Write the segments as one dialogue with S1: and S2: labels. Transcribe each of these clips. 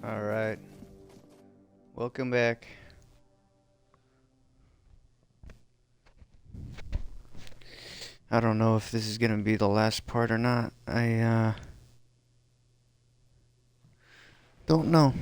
S1: Alright, welcome back. I don't know if this is gonna be the last part or not. I don't know.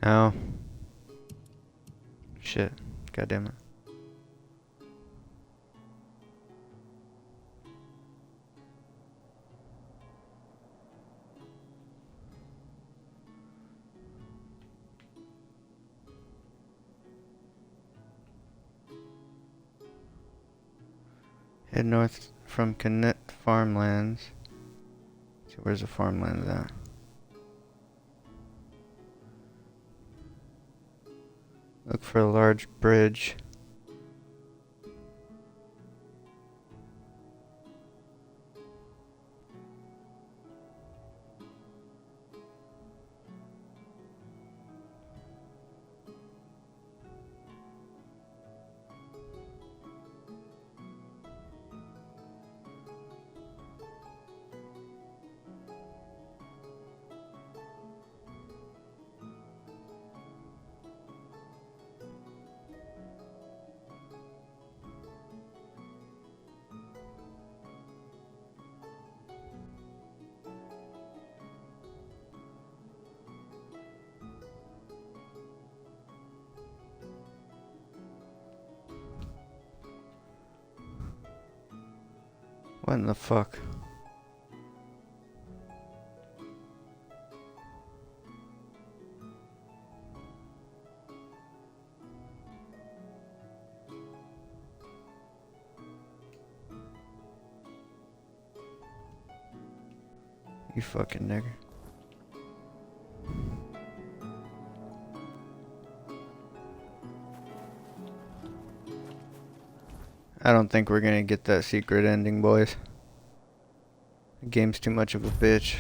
S1: No. Shit. God damn it. Head north from Connect Farmlands. See, where's the farmlands at? Look for a large bridge. What in the fuck? You fucking nigger. I don't think we're gonna get that secret ending, boys. The game's too much of a bitch.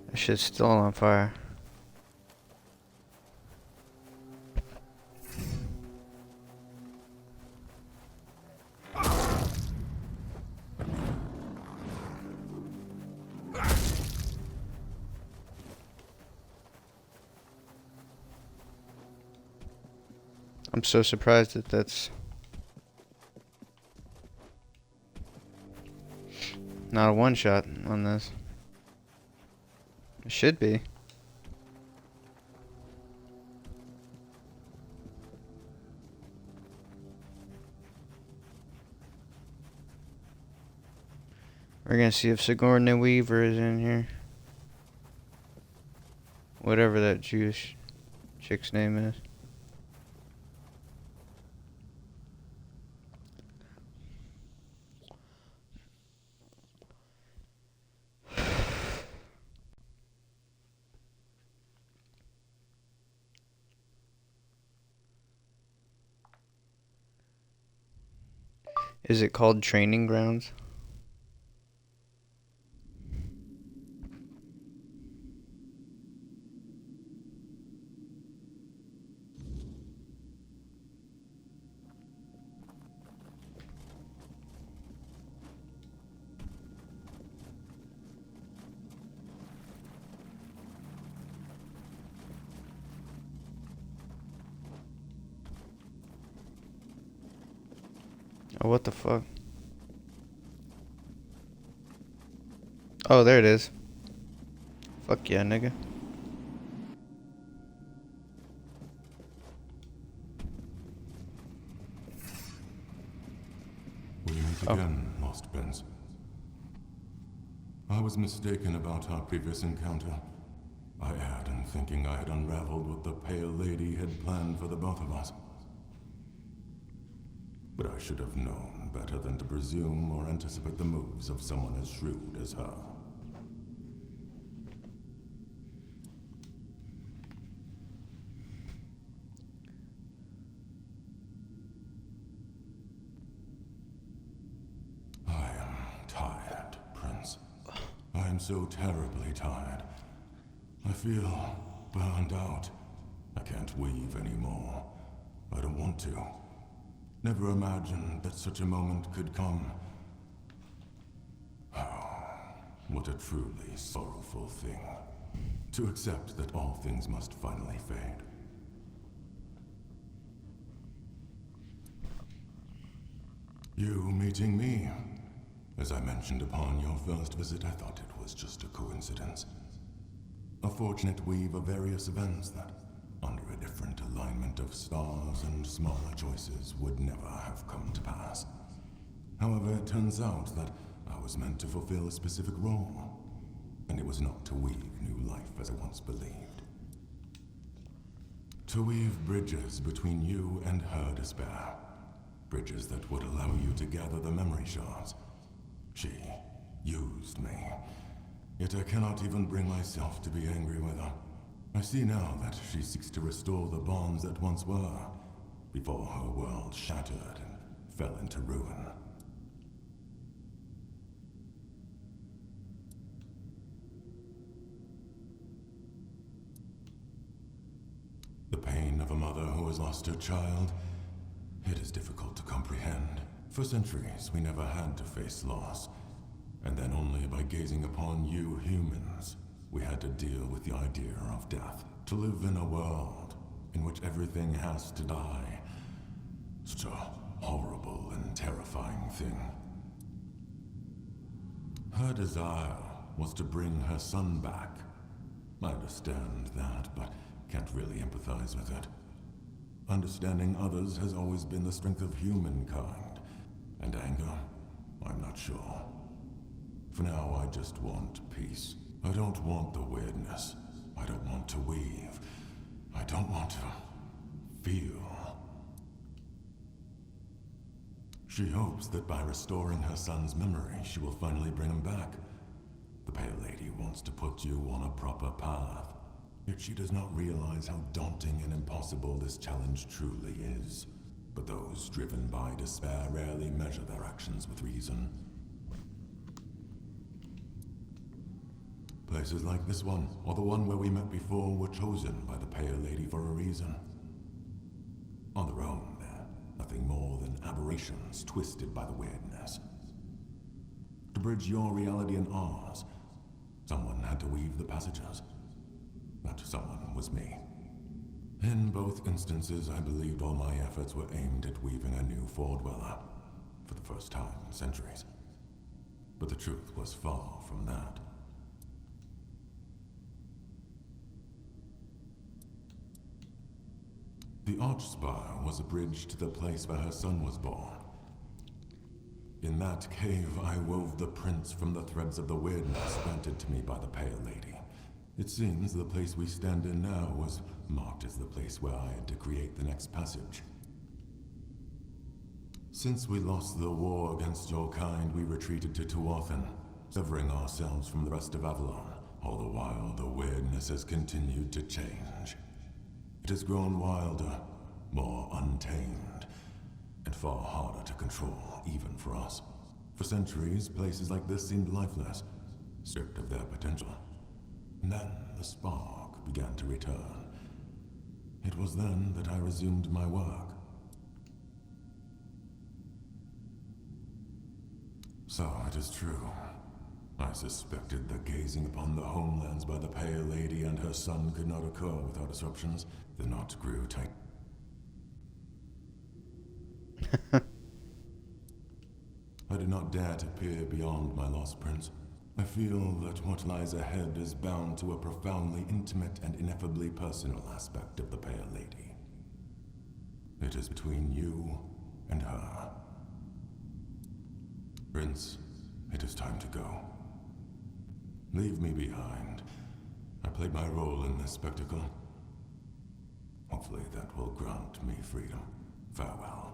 S1: That shit's still on fire. I'm so surprised that that's not a one shot on this. It should be. We're gonna see if Sigourney Weaver is in here. Whatever that Jewish chick's name is. Is it called Training Grounds? Oh, what the fuck? Oh, there it is. Fuck yeah, nigga.
S2: We Once again, Lost Prince. I was mistaken about our previous encounter. I erred in thinking I had unraveled what the Pale Lady had planned for the both of us. But I should have known better than to presume or anticipate the moves of someone as shrewd as her. I am tired, Prince. I am so terribly tired. I feel burned out. I can't weave anymore. I don't want to. Never imagined that such a moment could come. Oh, what a truly sorrowful thing. To accept that all things must finally fade. You meeting me? As I mentioned upon your first visit, I thought it was just a coincidence. A fortunate weave of various events that, under a different alignment of stars and smaller choices, would never have come to pass. However, it turns out that I was meant to fulfill a specific role, and it was not to weave new life as I once believed. To weave bridges between you and her despair. Bridges that would allow you to gather the memory shards. She used me. Yet I cannot even bring myself to be angry with her. I see now that she seeks to restore the bonds that once were, before her world shattered and fell into ruin. The pain of a mother who has lost her child, it is difficult to comprehend. For centuries, we never had to face loss. And then only by gazing upon you humans, we had to deal with the idea of death. To live in a world in which everything has to die. Such a horrible and terrifying thing. Her desire was to bring her son back. I understand that, but can't really empathize with it. Understanding others has always been the strength of humankind. And anger? I'm not sure. For now, I just want peace. I don't want the weirdness. I don't want to weave. I don't want to feel. She hopes that by restoring her son's memory, she will finally bring him back. The Pale Lady wants to put you on a proper path. Yet she does not realize how daunting and impossible this challenge truly is. But those driven by despair rarely measure their actions with reason. Places like this one, or the one where we met before, were chosen by the Pale Lady for a reason. On their own, they're nothing more than aberrations twisted by the weirdness. To bridge your reality and ours, someone had to weave the passages. That someone was me. In both instances, I believed all my efforts were aimed at weaving a new Fordweller, for the first time in centuries. But the truth was far from that. The Archspire was a bridge to the place where her son was born. In that cave, I wove the prints from the threads of the weirdness granted to me by the Pale Lady. It seems the place we stand in now was marked as the place where I had to create the next passage. Since we lost the war against your kind, we retreated to Tuathan, severing ourselves from the rest of Avalon. All the while, the weirdness has continued to change. It has grown wilder, more untamed, and far harder to control, even for us. For centuries, places like this seemed lifeless, stripped of their potential. And then the spark began to return. It was then that I resumed my work. So it is true. I suspected that gazing upon the homelands by the Pale Lady and her son could not occur without disruptions. The knot grew tight. I did not dare to peer beyond my lost prince. I feel that what lies ahead is bound to a profoundly intimate and ineffably personal aspect of the Pale Lady. It is between you and her. Prince, it is time to go. Leave me behind. I played my role in this spectacle. Hopefully that will grant me freedom. Farewell.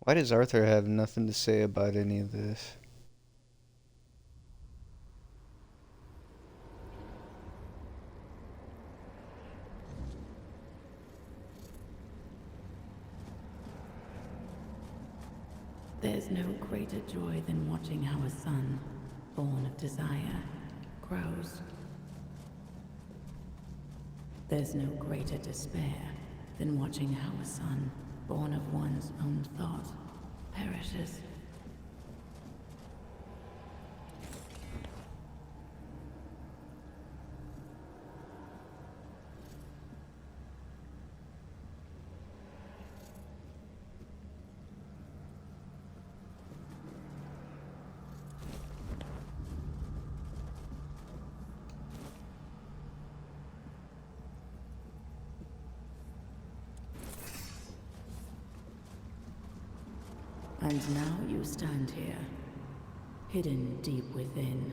S1: Why does Arthur have nothing to say about any of this?
S3: There's no greater joy than watching how a son, born of desire, grows. There's no greater despair than watching how a son, born of one's own thought, perishes. And now you stand here, hidden deep within,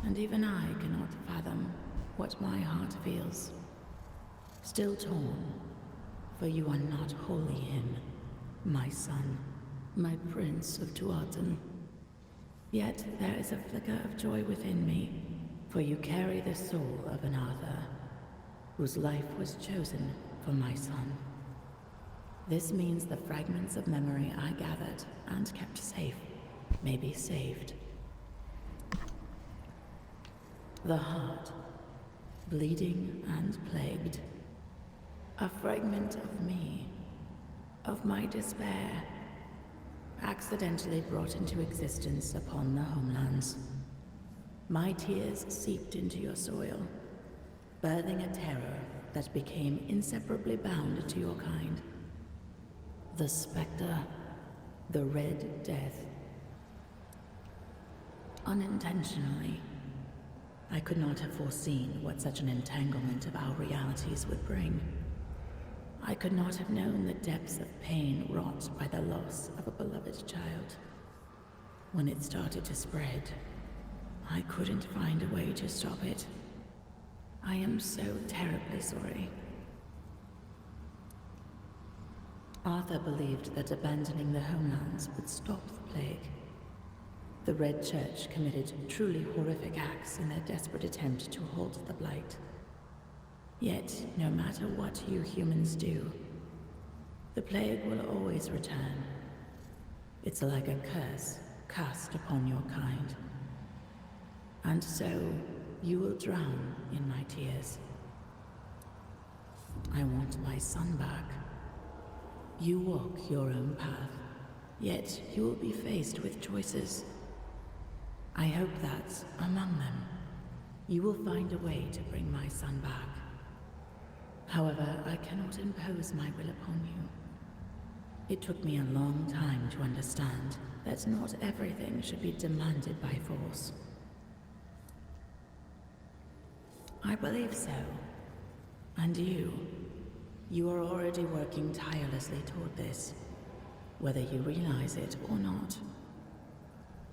S3: and even I cannot fathom what my heart feels. Still torn, for you are not wholly him, my son, my prince of Tuathan. Yet there is a flicker of joy within me, for you carry the soul of an Arthur, whose life was chosen for my son. This means the fragments of memory I gathered and kept safe may be saved. The heart, bleeding and plagued. A fragment of me, of my despair, accidentally brought into existence upon the homelands. My tears seeped into your soil, birthing a terror that became inseparably bound to your kind. The Spectre, the Red Death. Unintentionally, I could not have foreseen what such an entanglement of our realities would bring. I could not have known the depths of pain wrought by the loss of a beloved child. When it started to spread, I couldn't find a way to stop it. I am so terribly sorry. Arthur believed that abandoning the homelands would stop the plague. The Red Church committed truly horrific acts in their desperate attempt to halt the blight. Yet, no matter what you humans do, the plague will always return. It's like a curse cast upon your kind. And so, you will drown in my tears. I want my son back. You walk your own path, yet you will be faced with choices. I hope that, among them, you will find a way to bring my son back. However, I cannot impose my will upon you. It took me a long time to understand that not everything should be demanded by force. I believe so. And you are already working tirelessly toward this, whether you realize it or not.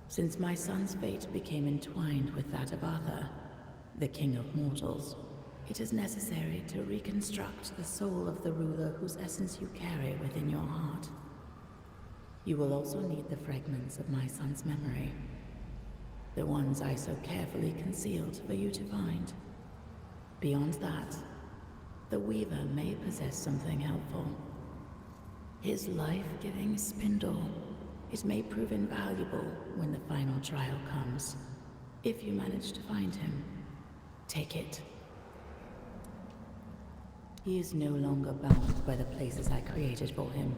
S3: Since my son's fate became entwined with that of Arthur, the King of Mortals, it is necessary to reconstruct the soul of the ruler whose essence you carry within your heart. You will also need the fragments of my son's memory, the ones I so carefully concealed for you to find. Beyond that, the Weaver may possess something helpful. His life-giving spindle. It may prove invaluable when the final trial comes. If you manage to find him, take it. He is no longer bound by the places I created for him,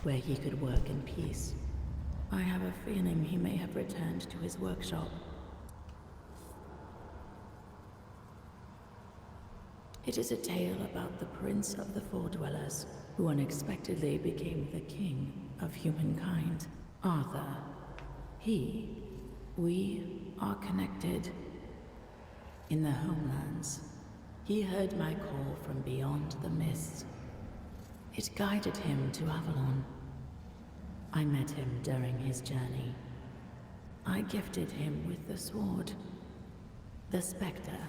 S3: where he could work in peace. I have a feeling he may have returned to his workshop. It is a tale about the Prince of the Four Dwellers, who unexpectedly became the king of humankind. Arthur. He We are connected. In the homelands, he heard my call from beyond the mists. It guided him to Avalon. I met him during his journey. I gifted him with the sword, the specter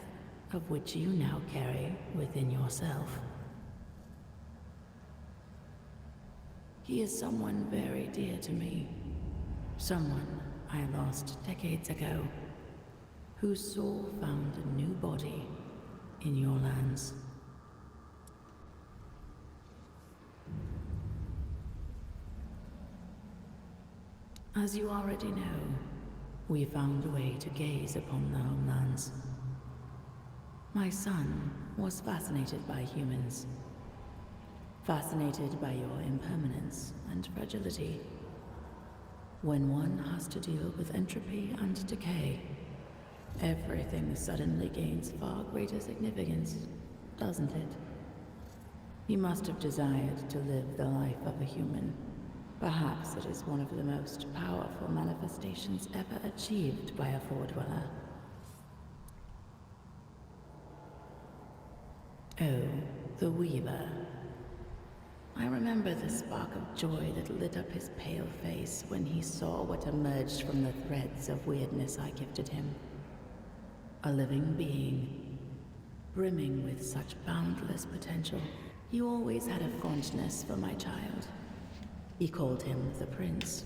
S3: of which you now carry within yourself. He is someone very dear to me, someone I lost decades ago, whose soul found a new body in your lands. As you already know, we found a way to gaze upon the homelands. My son was fascinated by humans, fascinated by your impermanence and fragility. When one has to deal with entropy and decay, everything suddenly gains far greater significance, doesn't it? He must have desired to live the life of a human. Perhaps it is one of the most powerful manifestations ever achieved by a Four-Dweller. Oh, the Weaver. I remember the spark of joy that lit up his pale face when he saw what emerged from the threads of weirdness I gifted him. A living being, brimming with such boundless potential. He always had a fondness for my child. He called him the Prince.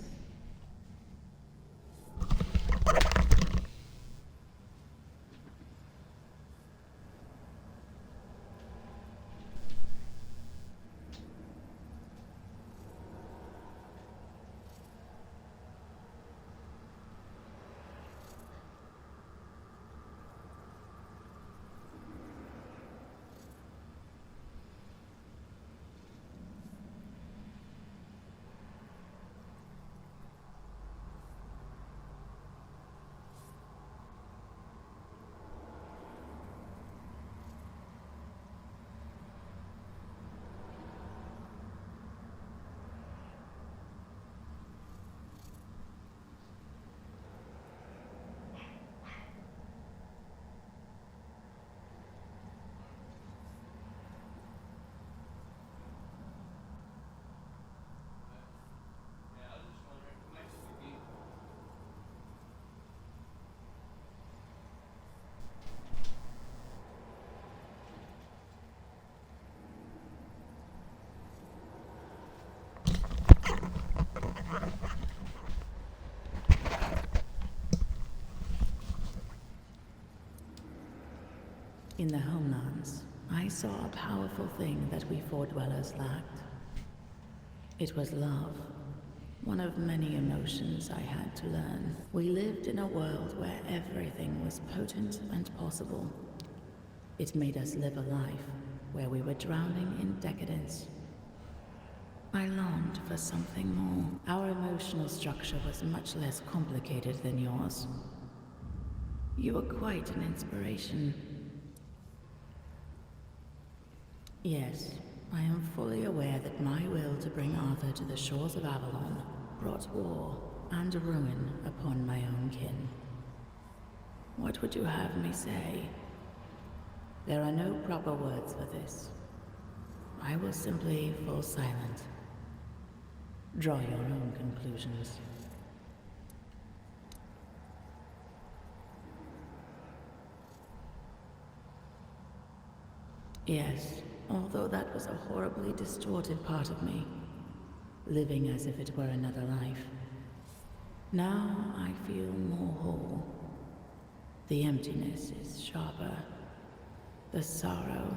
S3: In the homelands, I saw a powerful thing that we Four-Dwellers lacked. It was love, one of many emotions I had to learn. We lived in a world where everything was potent and possible. It made us live a life where we were drowning in decadence. I longed for something more. Our emotional structure was much less complicated than yours. You were quite an inspiration. Yes, I am fully aware that my will to bring Arthur to the shores of Avalon brought war and ruin upon my own kin. What would you have me say? There are no proper words for this. I will simply fall silent. Draw your own conclusions. Yes, although that was a horribly distorted part of me, living as if it were another life. Now I feel more whole. The emptiness is sharper. The sorrow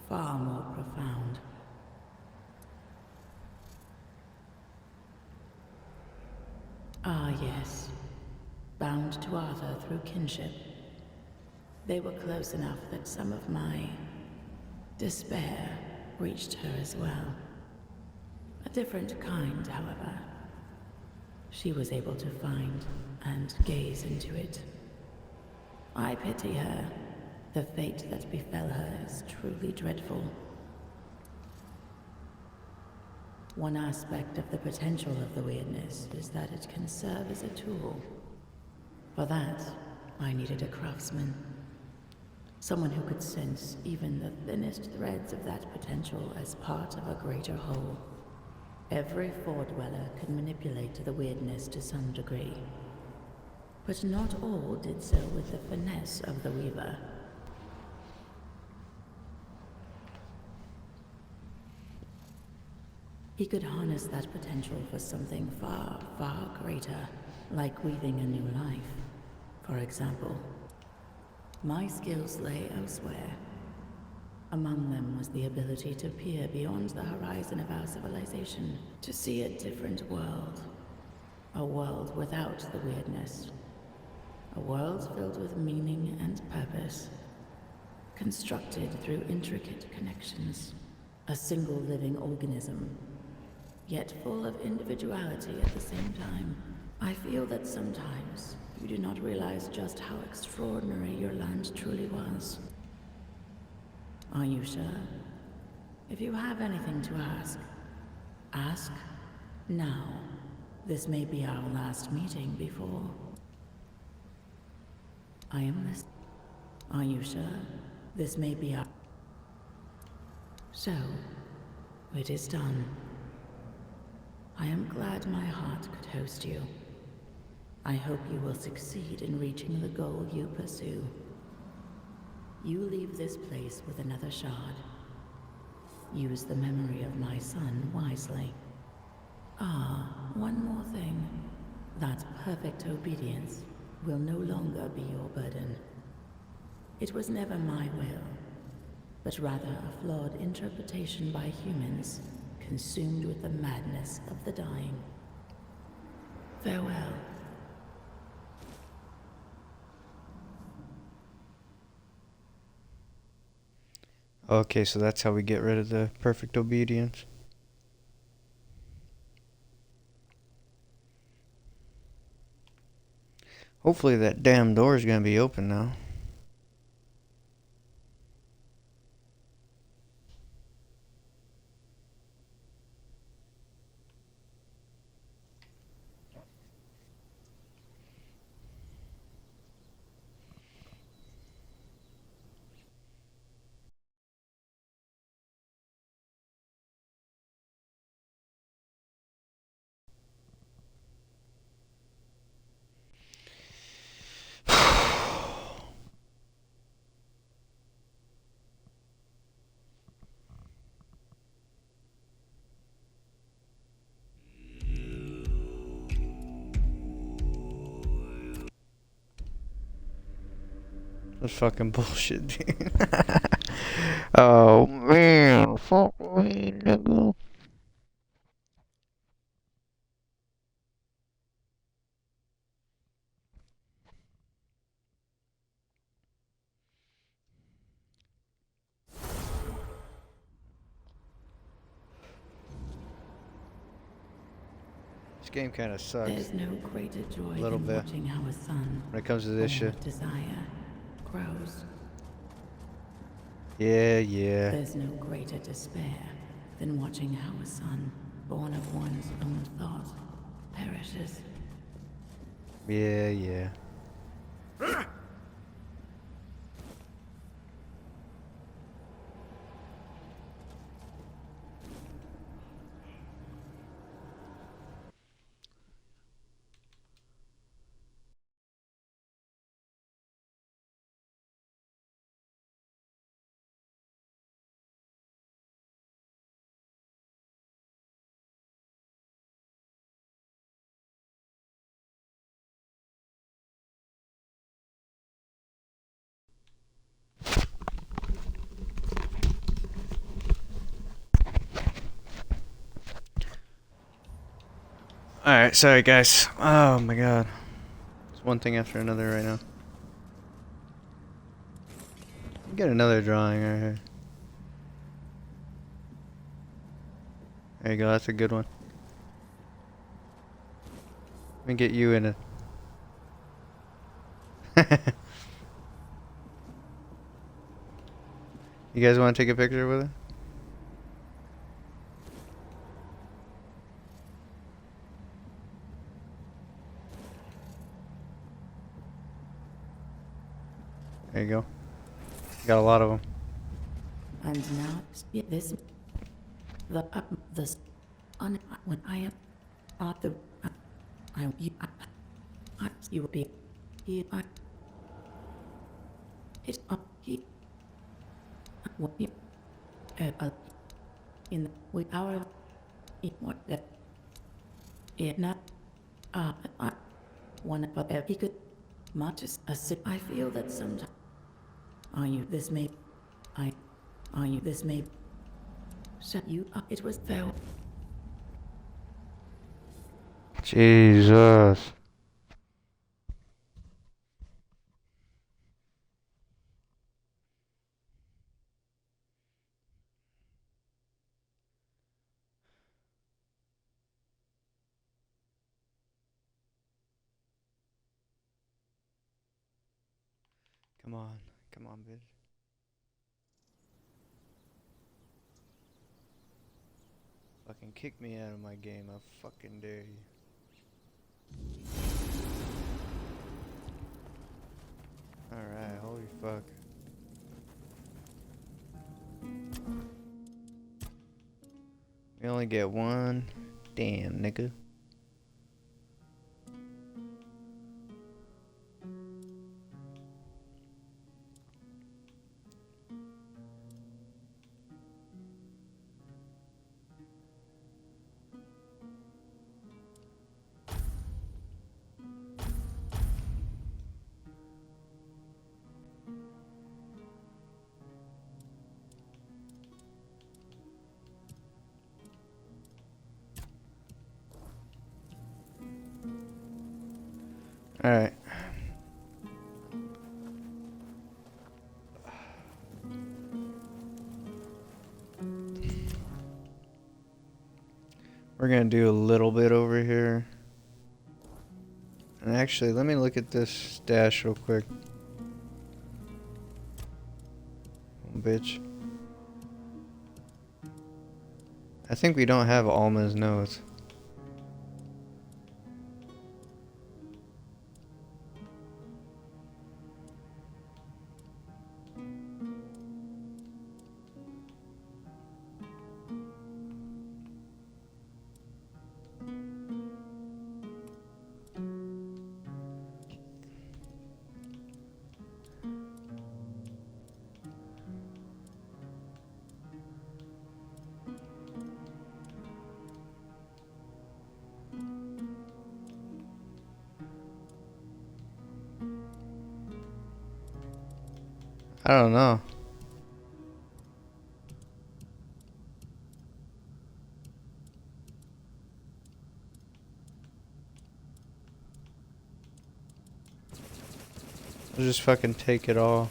S3: far more profound. Ah, yes. Bound to Arthur through kinship. They were close enough that some of my despair reached her as well. A different kind, however. She was able to find and gaze into it. I pity her. The fate that befell her is truly dreadful. One aspect of the potential of the weirdness is that it can serve as a tool. For that, I needed a craftsman. Someone who could sense even the thinnest threads of that potential as part of a greater whole. Every Fore-dweller could manipulate the weirdness to some degree. But not all did so with the finesse of the Weaver. He could harness that potential for something far, far greater, like weaving a new life, for example. My skills lay elsewhere. Among them was the ability to peer beyond the horizon of our civilization, to see a different world. A world without the weirdness. A world filled with meaning and purpose. Constructed through intricate connections. A single living organism, yet full of individuality at the same time. I feel that sometimes you do not realize just how extraordinary your land truly was. Are you sure? If you have anything to ask, ask now. This may be our last meeting before. I am listening. Are you sure? This may be our... So, it is done. I am glad my heart could host you. I hope you will succeed in reaching the goal you pursue. You leave this place with another shard. Use the memory of my son wisely. Ah, one more thing. That perfect obedience will no longer be your burden. It was never my will, but rather a flawed interpretation by humans, consumed with the madness of the dying. Farewell.
S1: Okay, so that's how we get rid of the perfect obedience. Hopefully that damn door is gonna be open now. That's fucking bullshit, dude. Oh man, fuck me, nigga. This game kind of sucks.
S3: There's no greater joy
S1: A little
S3: than
S1: bit.
S3: watching how a son,
S1: When it comes to this
S3: born
S1: shit.
S3: of desire, grows.
S1: Yeah.
S3: There's no greater despair than watching how a son, born of one's own thought, perishes.
S1: Yeah. Alright, sorry guys. Oh my god. It's one thing after another right now. Get another drawing right here. There you go, that's a good one. Let me get you in it. You guys want to take a picture with it? There you go. Got a lot of them.
S3: And now, this, this, on when I am, the, you will be, here, it, he, what you, in, with our, in what that, it not, one, but he could, much as a sip, I feel that sometimes, are you, this may, are you, this may, shut you up, it was though.
S1: Jesus. Come on. Come on, bitch. Fucking kick me out of my game. I fucking dare you. Alright, holy fuck. We only get one. Damn, nigga. Alright. We're gonna do a little bit over here. And actually, let me look at this stash real quick. Oh, bitch. I think we don't have Alma's notes. I don't know. I'll just fucking take it all.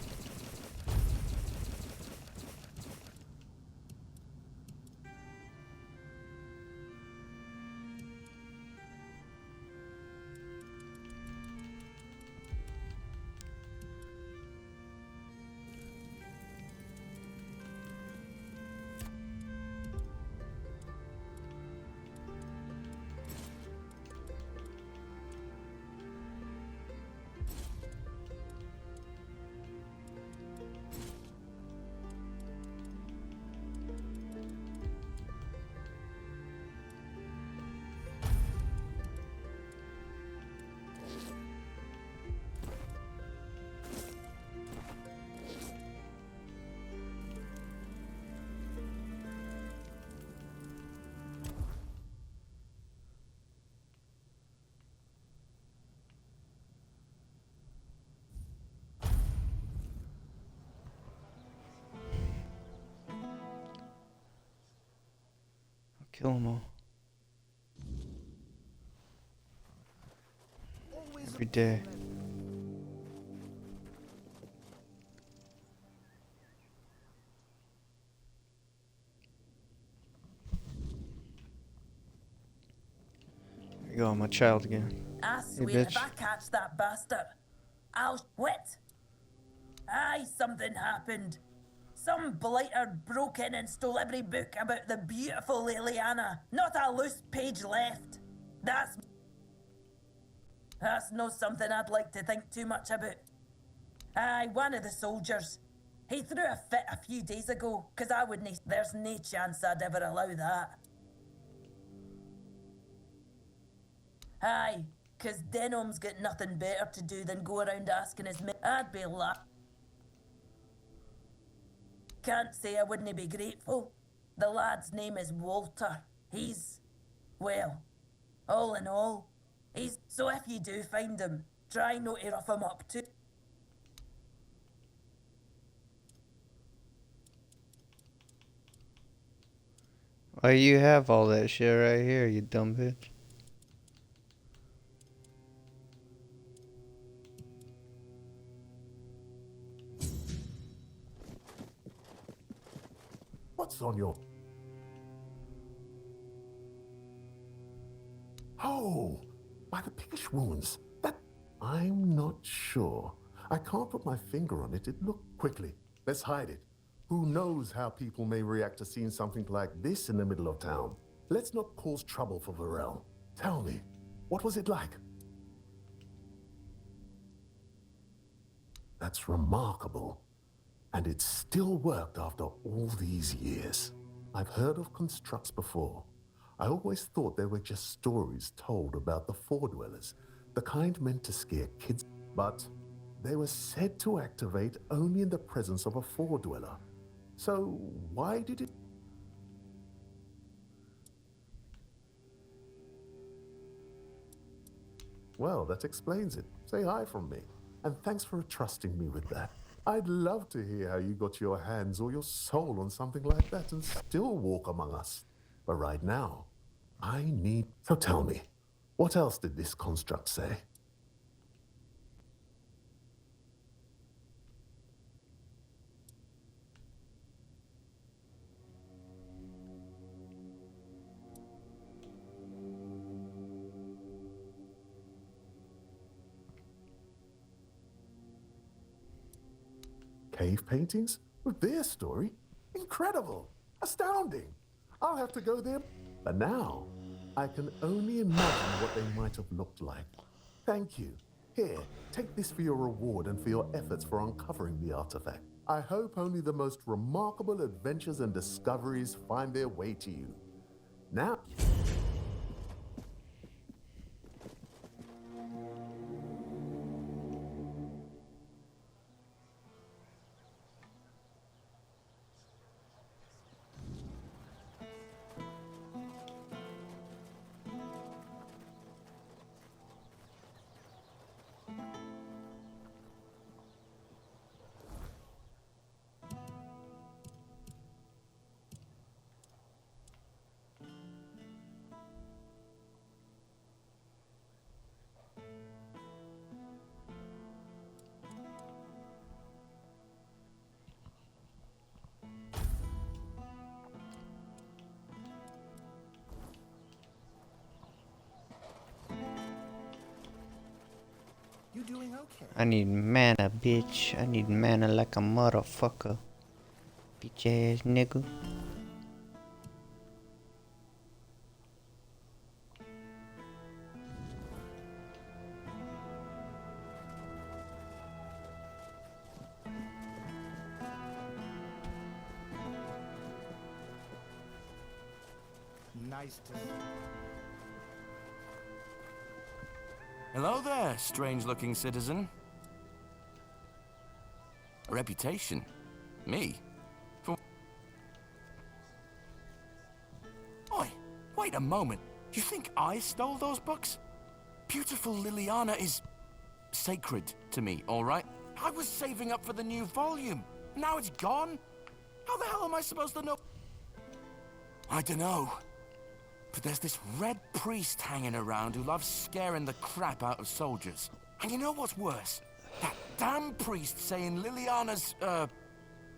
S1: Kill them all. Every day. There you go, my child again.
S4: I
S1: Hey,
S4: swear,
S1: bitch.
S4: if I catch that bastard, I'll quit. Aye, something happened. Some blighter broke in and stole every book about the beautiful Liliana. Not a loose page left. That's not something I'd like to think too much about. Aye, one of the soldiers. He threw a fit a few days ago, 'cause I wouldn't. There's no chance I'd ever allow that. Aye, 'cause Denholm's got nothing better to do than go around asking his mate. I'd be Can't say I wouldn't be grateful. The lad's name is Walter. He's, well, all in all, he's. So if you do find him, try not to rough him up too.
S1: Why you have all that shit right here, you dumb bitch?
S5: What's on your... Oh, by the piggish wounds. That... I'm not sure. I can't put my finger on it. It looked... Quickly, let's hide it. Who knows how people may react to seeing something like this in the middle of town. Let's not cause trouble for Varel. Tell me, what was it like? That's remarkable. And it still worked after all these years. I've heard of constructs before. I always thought they were just stories told about the Four-Dwellers, the kind meant to scare kids. But they were said to activate only in the presence of a Four-Dweller. So why did it... Well, that explains it. Say hi from me. And thanks for trusting me with that. I'd love to hear how you got your hands or your soul on something like that and still walk among us. But right now, I need... So tell me, what else did this construct say? Cave paintings? With their story? Incredible! Astounding! I'll have to go there. But now, I can only imagine what they might have looked like. Thank you. Here, take this for your reward and for your efforts for uncovering the artifact. I hope only the most remarkable adventures and discoveries find their way to you. Now...
S6: You doing okay?
S1: I need mana, bitch. I need mana like a motherfucker. Bitch ass nigga.
S6: Nice to see.
S7: Hello there, strange-looking citizen. A reputation? Me? For... Oi, wait a moment. You think I stole those books? Beautiful Liliana is... sacred to me, alright? I was saving up for the new volume. Now it's gone? How the hell am I supposed to know? I dunno. But there's this red priest hanging around who loves scaring the crap out of soldiers. And you know what's worse? That damn priest saying Liliana's,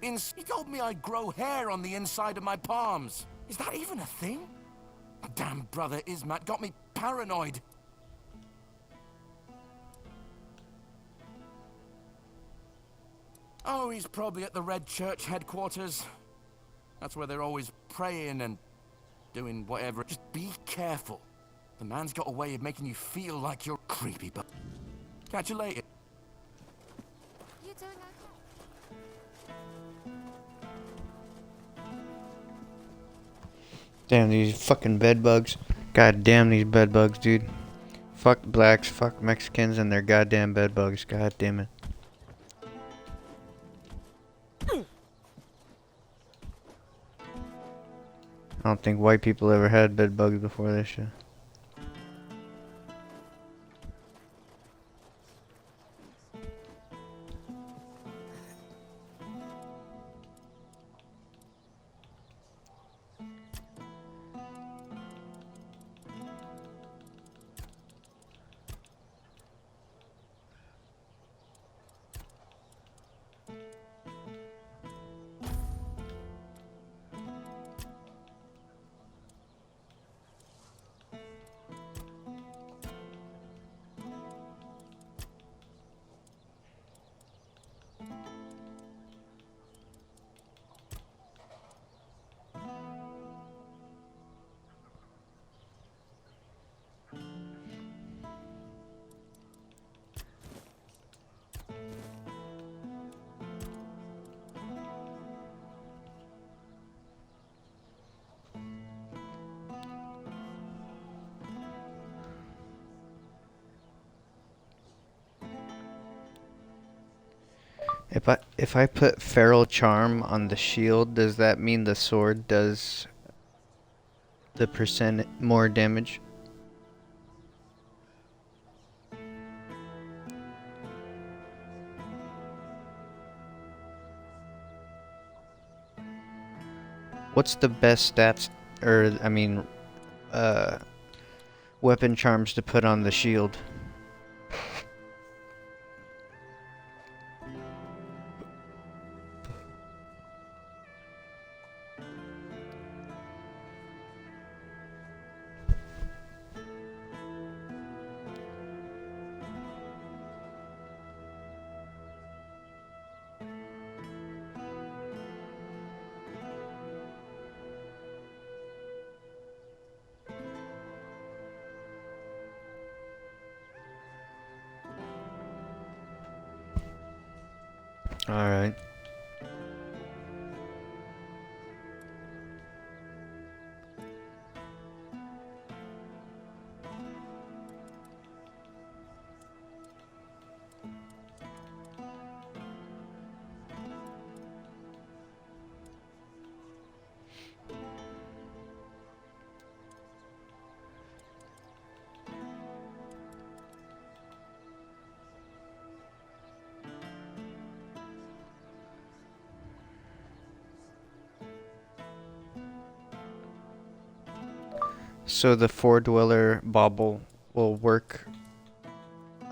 S7: he told me I'd grow hair on the inside of my palms. Is that even a thing? Damn brother Ismat got me paranoid. Oh, he's probably at the Red Church headquarters. That's where they're always praying and doing whatever. Just be careful. The man's got a way of making you feel like you're creepy, but... Catch you later.
S8: You don't
S1: Damn these fucking bed bugs. God damn these bed bugs, dude. Fuck blacks, fuck Mexicans and their goddamn bed bugs. God damn it. I don't think white people ever had bed bugs before this shit. If I put Feral Charm on the shield, does that mean the sword does the percent more damage? What's the best stats, or I mean, uh, weapon charms to put on the shield? Alright. So the Four Dweller bauble will work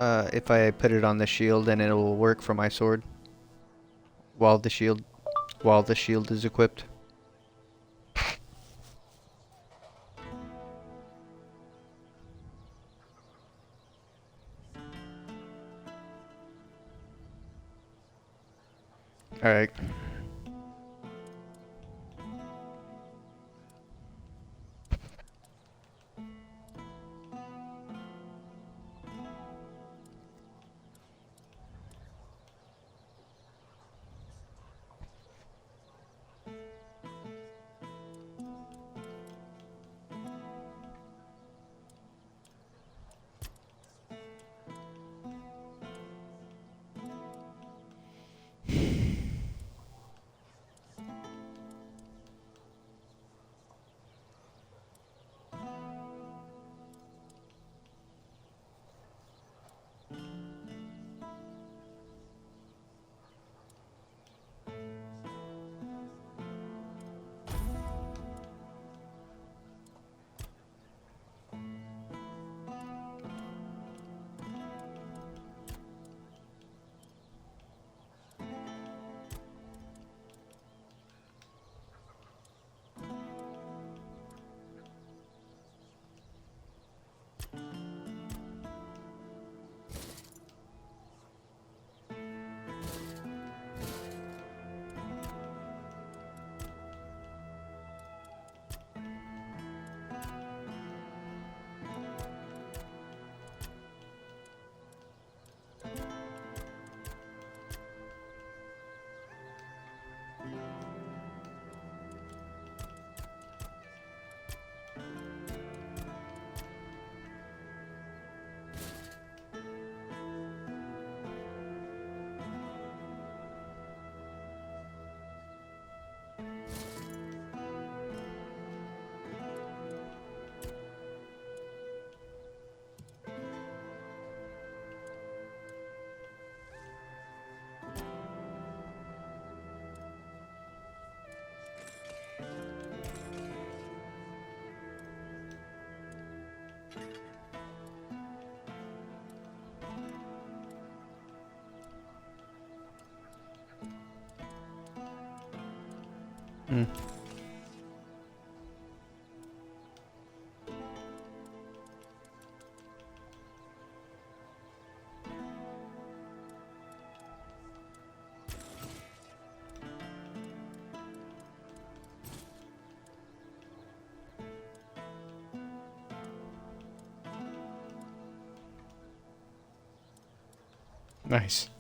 S1: if I put it on the shield, and it will work for my sword while the shield is equipped. Alright. Hmm. Nice.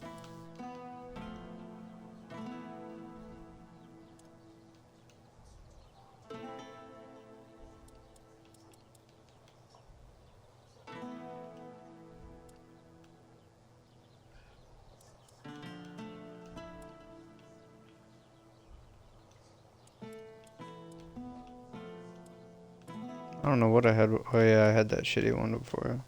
S1: I don't know what I had. Oh yeah, I had that shitty one before.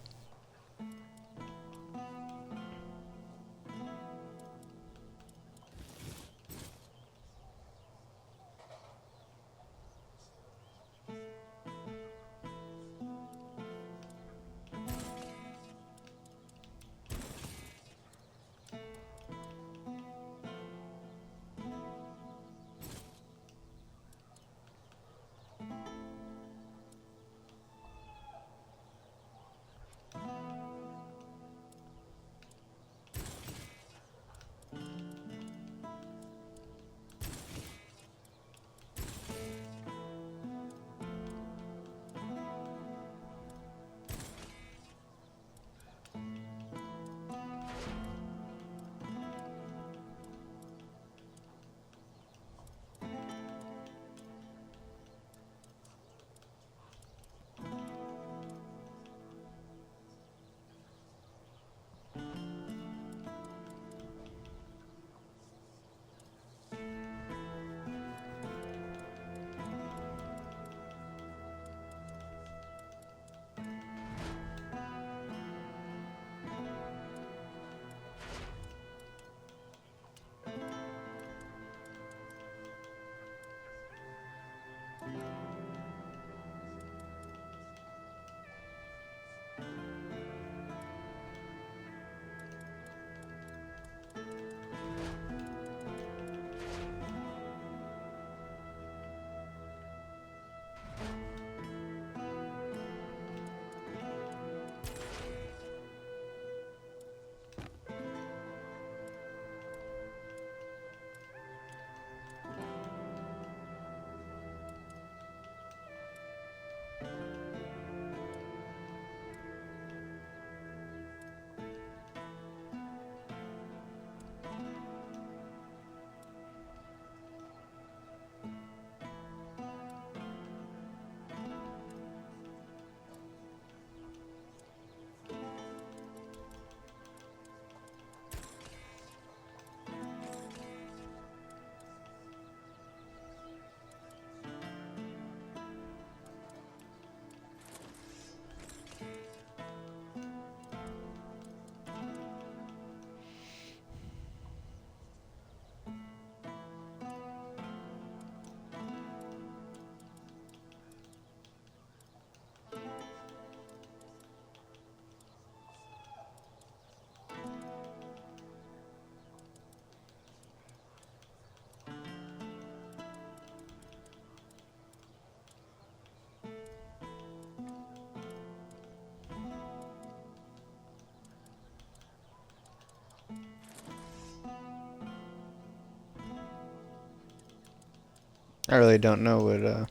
S1: I really don't know what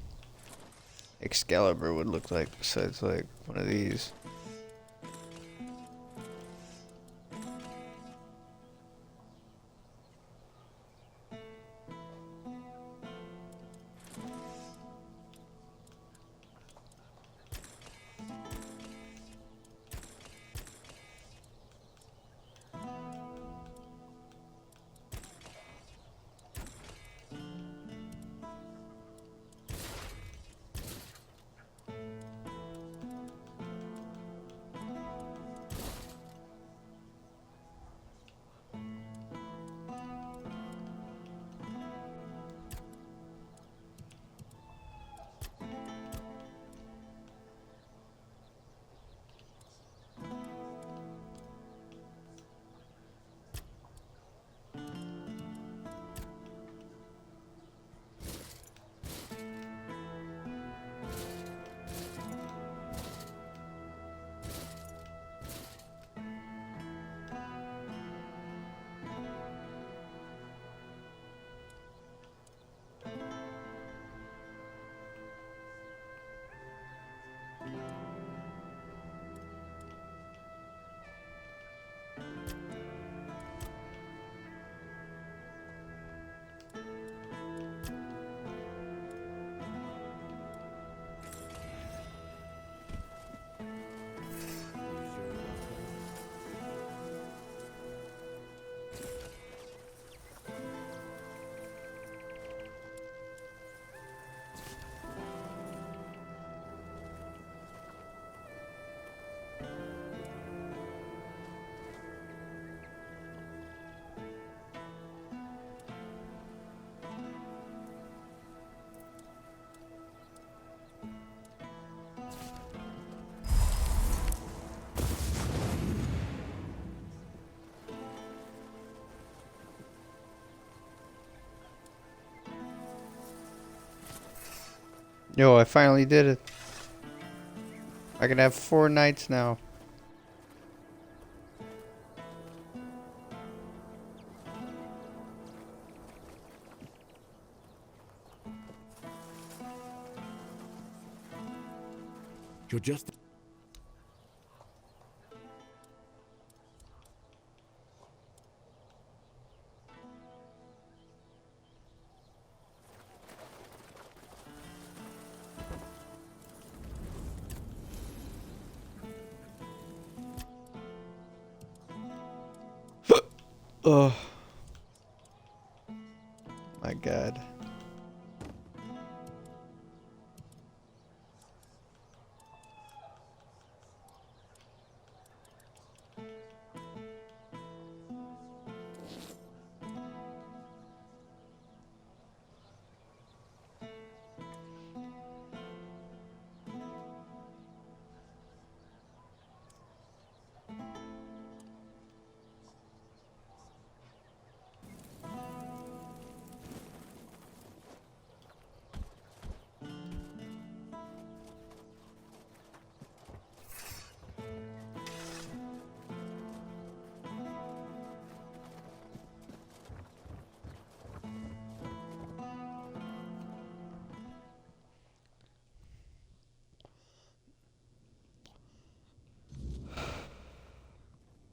S1: Excalibur would look like besides like one of these. Yo, I finally did it. I can have 4 knights now.
S7: You're just...
S1: Oh my god.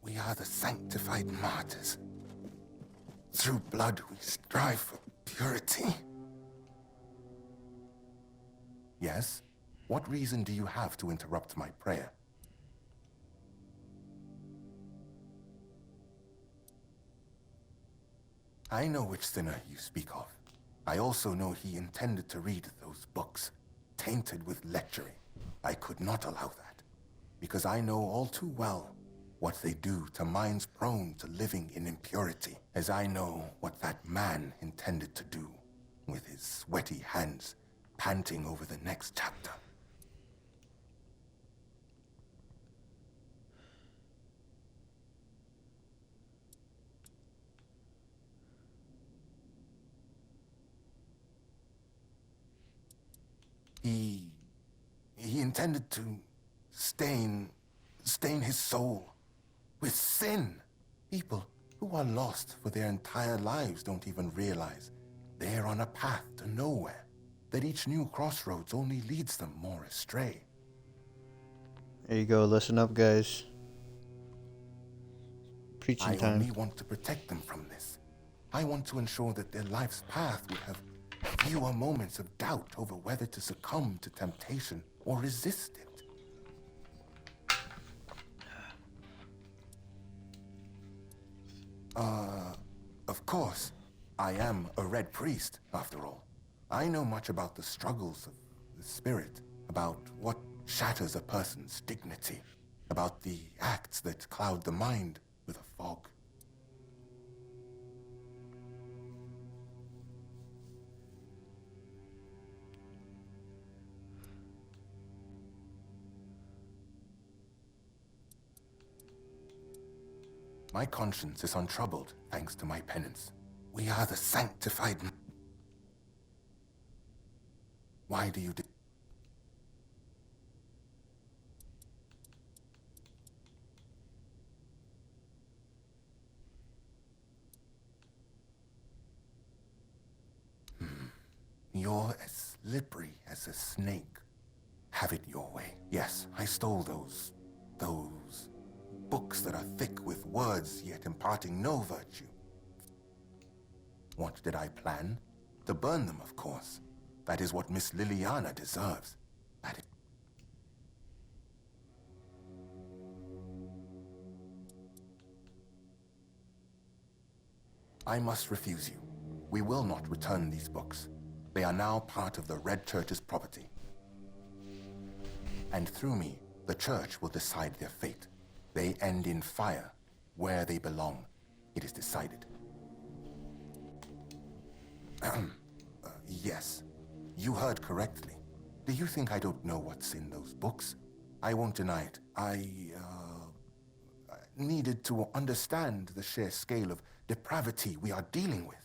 S7: We are the sanctified martyrs. Through blood we strive for purity. Yes? What reason do you have to interrupt my prayer? I know which sinner you speak of. I also know he intended to read those books, tainted with lechery. I could not allow that, because I know all too well what they do to minds prone to living in impurity, as I know what that man intended to do, with his sweaty hands panting over the next chapter. He intended to stain his soul with sin. People who are lost for their entire lives don't even realize they're on a path to nowhere, that each new crossroads only leads them more astray.
S1: There you go. Listen up, guys. Preaching
S7: I
S1: time.
S7: only want to protect them from this. I want to ensure that their life's path would have fewer moments of doubt over whether to succumb to temptation or resist it. Of course, I am a Red Priest, after all. I know much about the struggles of the spirit, about what shatters a person's dignity, about the acts that cloud the mind with a fog. My conscience is untroubled, thanks to my penance. We are the sanctified... Why do you... You're as slippery as a snake. Have it your way. Yes, I stole those books that are thick with words, yet imparting no virtue. What did I plan? To burn them, of course. That is what Miss Liliana deserves. That is... I must refuse you. We will not return these books. They are now part of the Red Church's property. And through me, the Church will decide their fate. They end in fire, where they belong. It is decided. Yes, you heard correctly. Do you think I don't know what's in those books? I won't deny it. I needed to understand the sheer scale of depravity we are dealing with.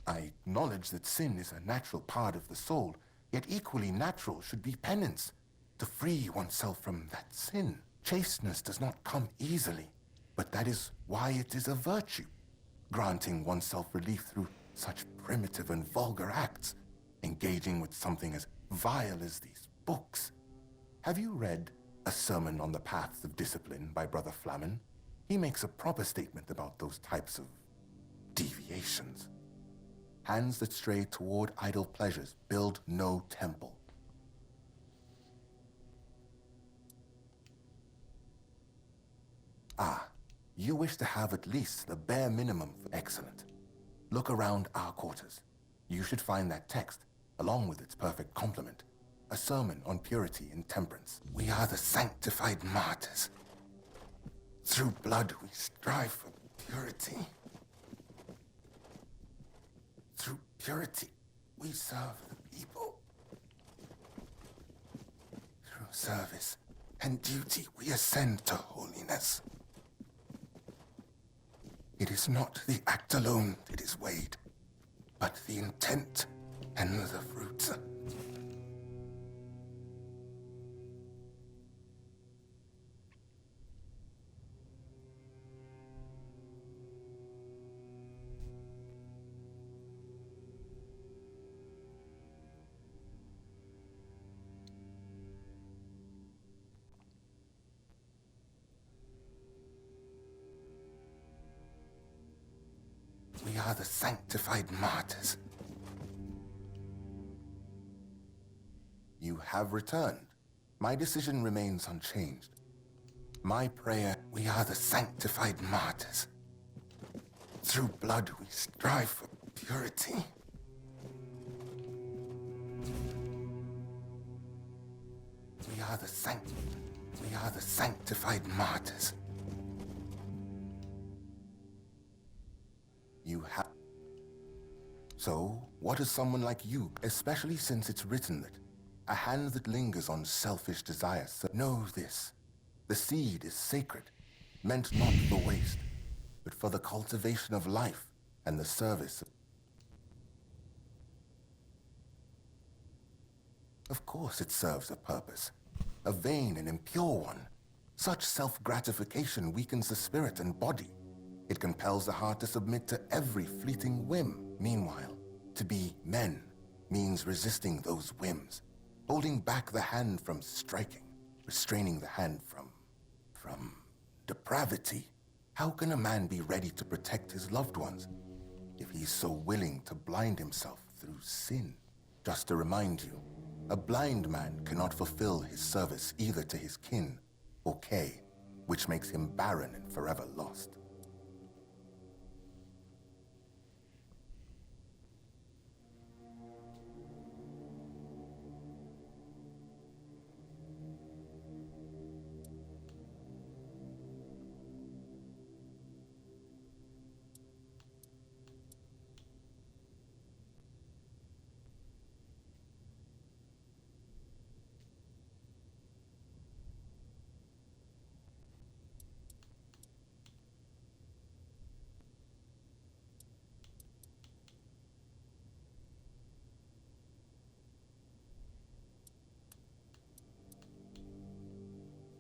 S6: I acknowledge that sin is a natural part of the soul, yet equally natural should be penance, to free oneself from that sin. Chasteness does not come easily, but that is why it is a virtue, granting oneself relief through such primitive and vulgar acts, engaging with something as vile as these books. Have you read A Sermon on the Paths of Discipline by Brother Flamen? He makes a proper statement about those types of deviations. Hands that stray toward idle pleasures build no temple. Ah, you wish to have at least the bare minimum. Excellent. Look around our quarters. You should find that text, along with its perfect complement. A sermon on purity and temperance. We are the sanctified martyrs. Through blood we strive for purity. Through purity we serve the people. Through service and duty we ascend to holiness. It is not the act alone that is weighed, but the intent and the fruits. We are the sanctified martyrs. You have returned. My decision remains unchanged. My prayer, we are the sanctified martyrs. Through blood we strive for purity. We are the sanctified martyrs. You have. So, what is someone like you, especially since it's written that a hand that lingers on selfish desires, know this. The seed is sacred, meant not for waste, but for the cultivation of life and the service. Of course it serves a purpose, a vain and impure one. Such self-gratification weakens the spirit and body. It compels the heart to submit to every fleeting whim. Meanwhile, to be men means resisting those whims, holding back the hand from striking, restraining the hand from depravity. How can a man be ready to protect his loved ones if he's so willing to blind himself through sin? Just to remind you, a blind man cannot fulfill his service either to his kin or Kay, which makes him barren and forever lost.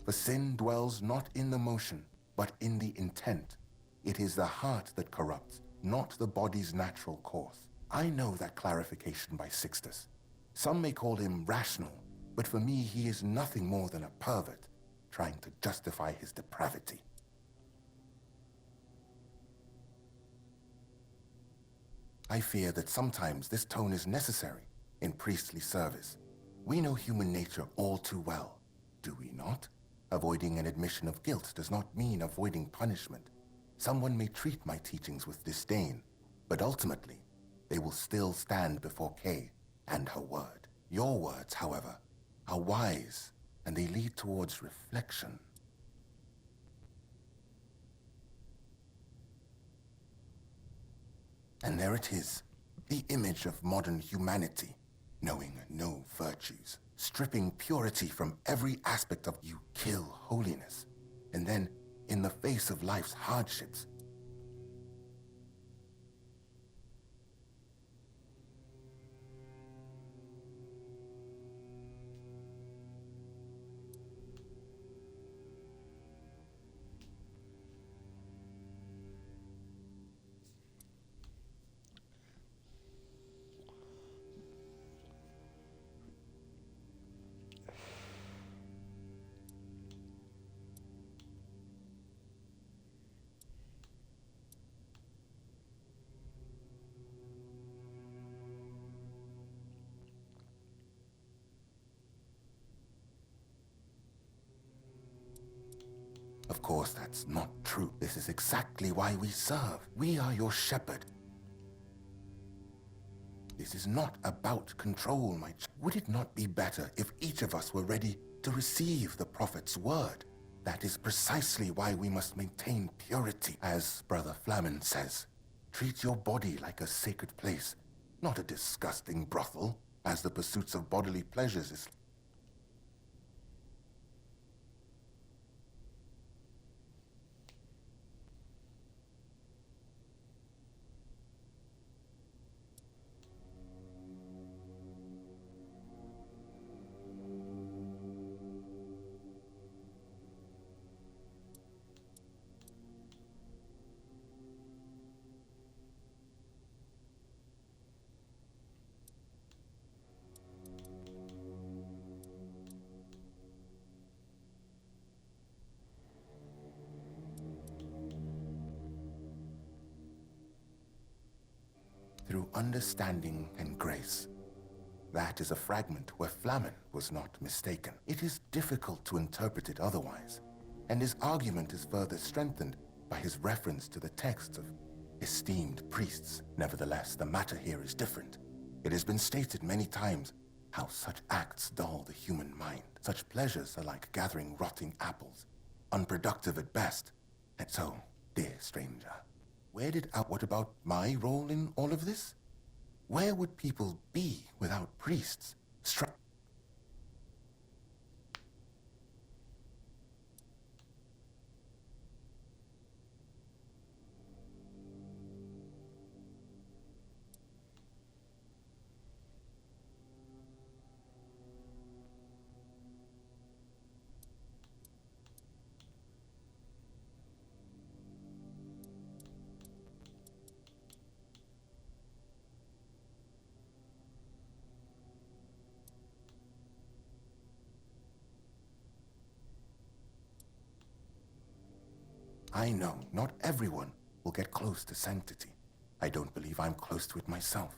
S6: For sin dwells not in the motion, but in the intent. It is the heart that corrupts, not the body's natural course. I know that clarification by Sixtus. Some may call him rational, but for me he is nothing more than a pervert, trying to justify his depravity. I fear that sometimes this tone is necessary in priestly service. We know human nature all too well, do we not? Avoiding an admission of guilt does not mean avoiding punishment. Someone may treat my teachings with disdain, but ultimately, they will still stand before Kay and her word. Your words, however, are wise, and they lead towards reflection. And there it is, the image of modern humanity, knowing no virtues, stripping purity from every aspect of you. Kill holiness, and then, in the face of life's hardships, Of course, that's not true. This is exactly why we serve. We are your shepherd. This is not about control, Would it not be better if each of us were ready to receive the prophet's word? That is precisely why we must maintain purity, as Brother Flamen says. Treat your body like a sacred place, not a disgusting brothel, as the pursuits of bodily pleasures is. Through understanding and grace. That is a fragment where Flamen was not mistaken. It is difficult to interpret it otherwise, and his argument is further strengthened by his reference to the texts of esteemed priests. Nevertheless, the matter here is different. It has been stated many times how such acts dull the human mind. Such pleasures are like gathering rotting apples, unproductive at best. And so, dear stranger, what about my role in all of this? Where would people be without priests? I know not everyone will get close to sanctity. I don't believe I'm close to it myself.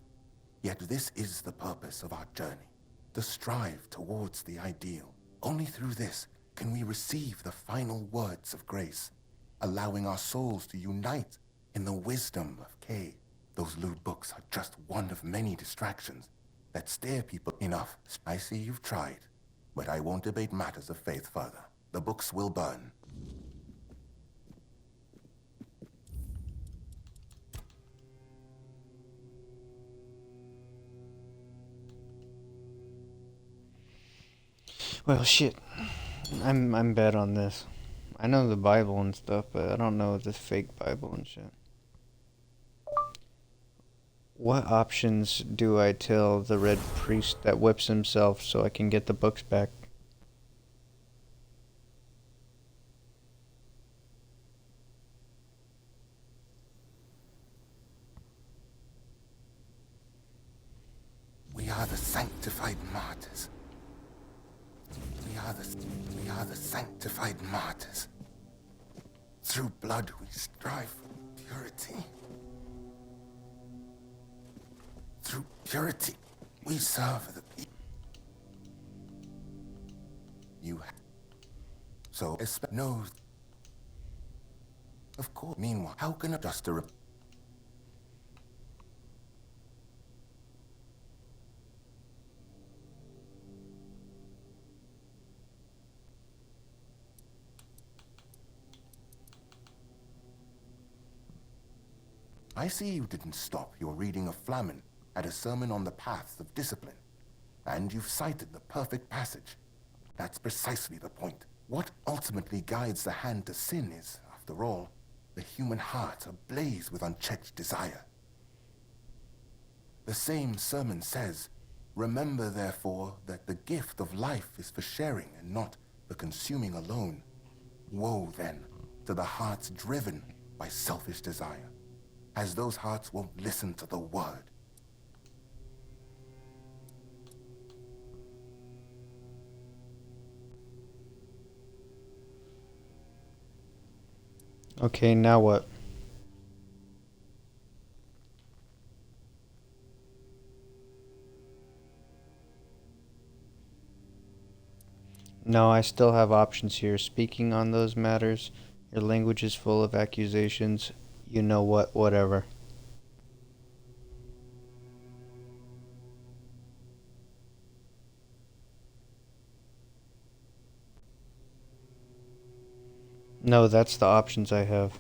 S6: Yet this is the purpose of our journey, to strive towards the ideal. Only through this can we receive the final words of grace, allowing our souls to unite in the wisdom of Kay. Those lewd books are just one of many distractions that stare people enough. I see you've tried, but I won't debate matters of faith further. The books will burn.
S1: Well, shit. I'm bad on this. I know the Bible and stuff, but I don't know this fake Bible and shit. What options do I tell the red priest that whips himself so I can get the books back?
S6: We are the sanctified martyrs. We are the sanctified martyrs. Through blood we strive for purity. Through purity we serve the people. So no. Of course. Meanwhile, how can a juster? I see you didn't stop your reading of Flamen at a sermon on the paths of discipline. And you've cited the perfect passage. That's precisely the point. What ultimately guides the hand to sin is, after all, the human heart ablaze with unchecked desire. The same sermon says, "Remember, therefore, that the gift of life is for sharing and not for consuming alone." Woe, then, to the hearts driven by selfish desire, as those hearts won't listen to the word.
S1: Okay, now what? No, I still have options here. Speaking on those matters, your language is full of accusations. You know what, whatever. No, that's the options I have.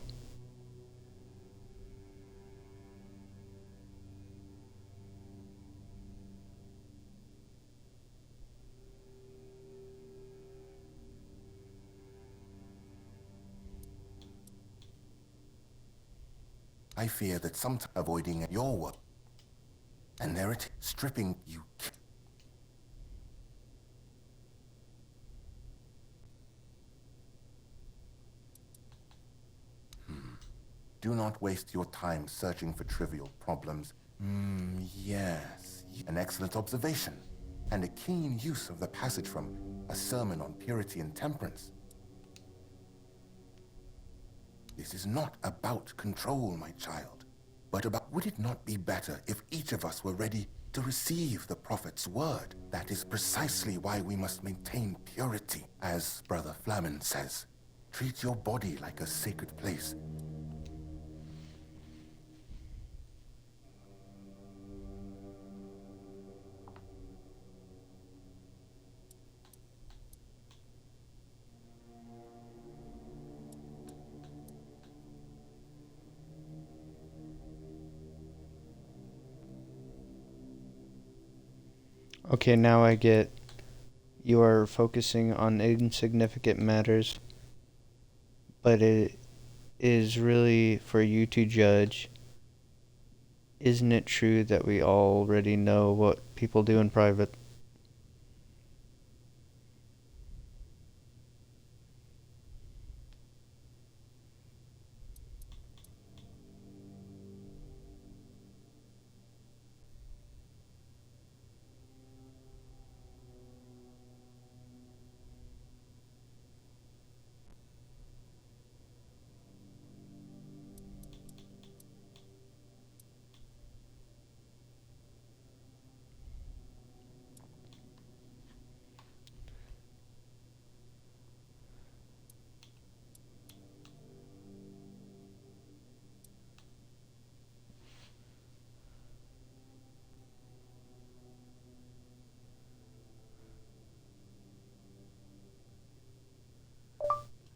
S6: I fear that some avoiding your work. And there it is, stripping you. Do not waste your time searching for trivial problems. Yes. An excellent observation. And a keen use of the passage from A Sermon on Purity and Temperance. This is not about control, my child, but about would it not be better if each of us were ready to receive the prophet's word? That is precisely why we must maintain purity, as Brother Flamen says. Treat your body like a sacred place.
S1: Okay, now I get you are focusing on insignificant matters, but it is really for you to judge. Isn't it true that we already know what people do in private?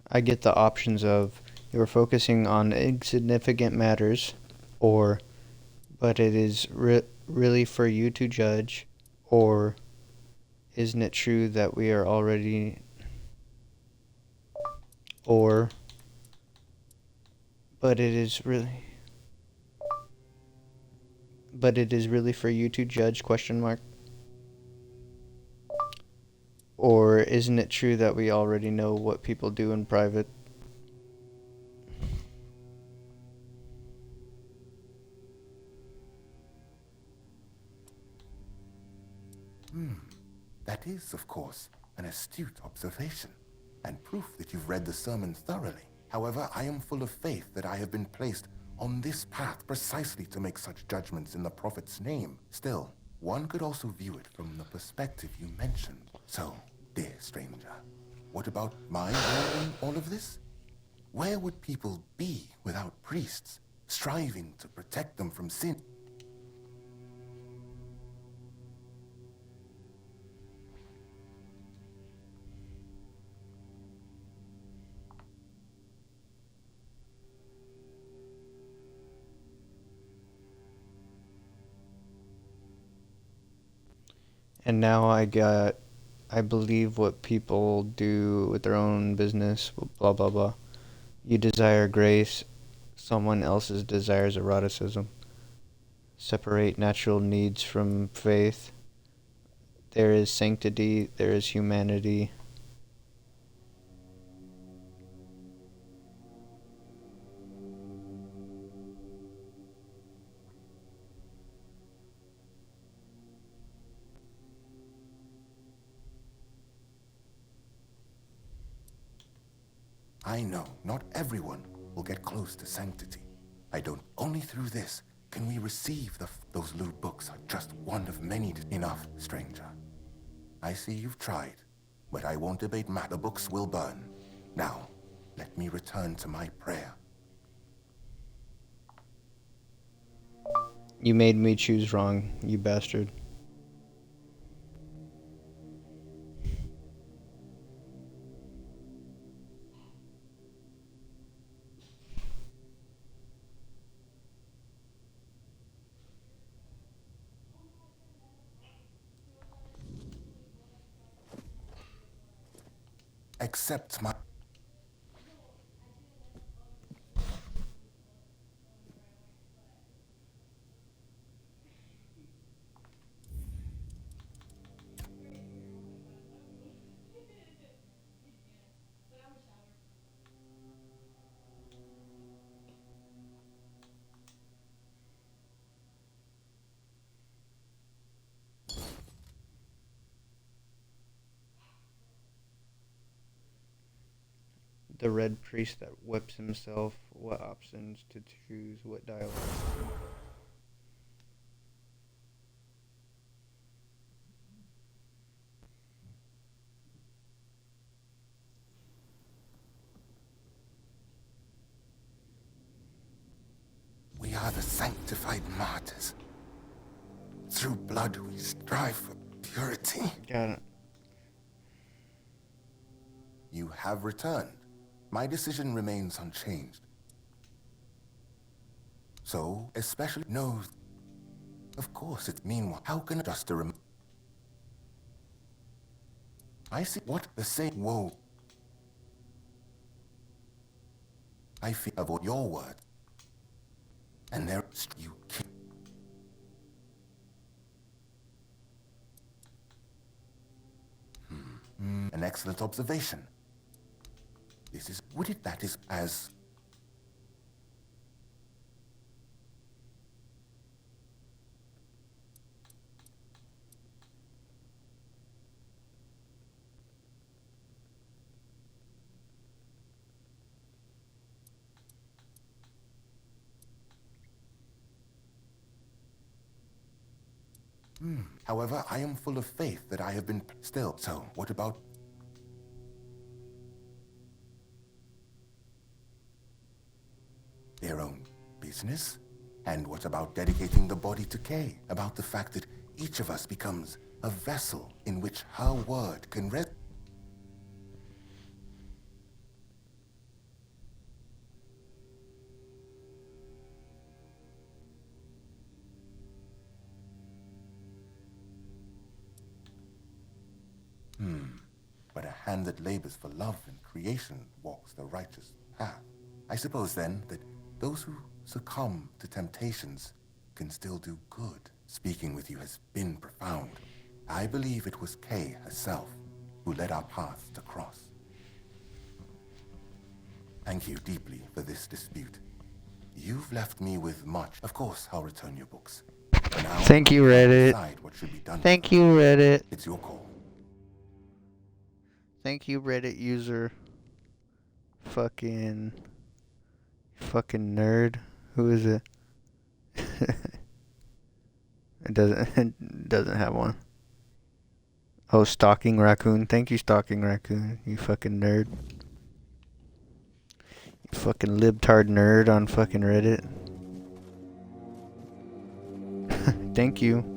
S1: I get the options of you're focusing on insignificant matters, or but it is really for you to judge, or isn't it true that we are already, or but it is really but it is really for you to judge, question mark. Or isn't it true that we already know what people do in private?
S6: That is, of course, an astute observation, and proof that you've read the sermon thoroughly. However, I am full of faith that I have been placed on this path precisely to make such judgments in the prophet's name. Still, one could also view it from the perspective you mentioned. So, dear stranger, what about my role in all of this? Where would people be without priests, striving to protect them from sin?
S1: And now I believe what people do with their own business, blah blah blah. You desire grace, someone else's desires eroticism. Separate natural needs from faith. There is sanctity, there is humanity.
S6: I know not everyone will get close to sanctity. I don't. Only through this can we receive those lewd books are just one of many. Enough, stranger. I see you've tried. but I won't debate matter. The books will burn. Now, let me return to my prayer.
S1: You made me choose wrong, you bastard.
S6: Accept my...
S1: The red priest that whips himself. What options to choose? What dialogue?
S6: We are the sanctified martyrs. Through blood we strive for purity.
S1: Got it.
S6: You have returned. My decision remains unchanged. So, especially no. Of course, it's meanwhile. How can just a I see what the same woe. I feel avoid your word. And there you keep. An excellent observation. This is would it that is as However, I am full of faith that I have been still. So, what about their own business? And what about dedicating the body to Kay? About the fact that each of us becomes a vessel in which her word can rest. But a hand that labors for love and creation walks the righteous path. I suppose then that those who succumb to temptations can still do good. Speaking with you has been profound. I believe it was Kay herself who led our paths to cross. Thank you deeply for this dispute. You've left me with much. Of course, I'll return your books. For now,
S1: Thank you,
S6: I'll
S1: Reddit.
S6: decide what should be done.
S1: Thank you, Reddit.
S6: It's your call.
S1: Thank you, Reddit user. Fucking nerd. Who is it? It doesn't have one. Oh, Stalking Raccoon. Thank you, Stalking Raccoon. You fucking nerd. You fucking libtard nerd on fucking Reddit. Thank you.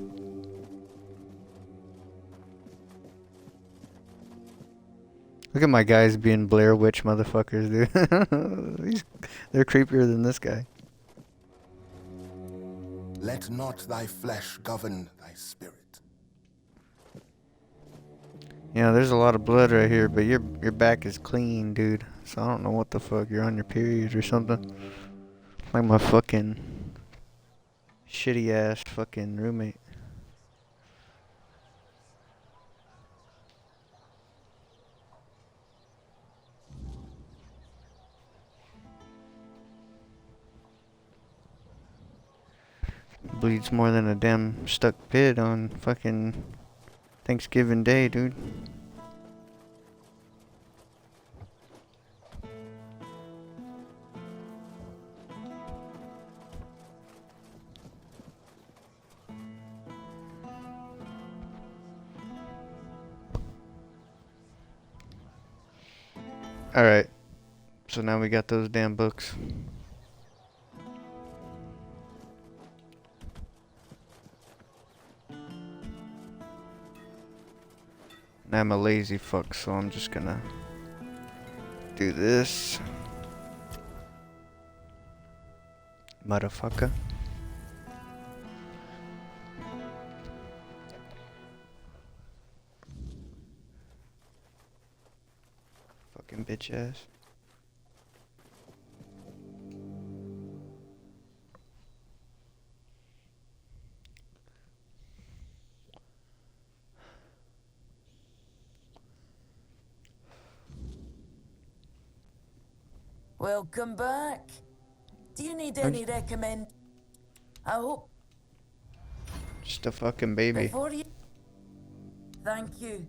S1: Look at my guys being Blair Witch motherfuckers, dude. They're creepier than this guy.
S6: Let not thy flesh govern thy spirit.
S1: Yeah, there's a lot of blood right here, but your back is clean, dude. So I don't know what the fuck. You're on your period or something. Like my fucking shitty ass fucking roommate. Bleeds more than a damn stuck pig on fucking Thanksgiving Day, dude. Alright. So now we got those damn books. Now I'm a lazy fuck, so I'm just gonna do this. Motherfucker. Fucking bitch ass.
S4: Welcome back. Do you need any recommend? I hope
S1: Just a fucking baby.
S4: before you. Thank you.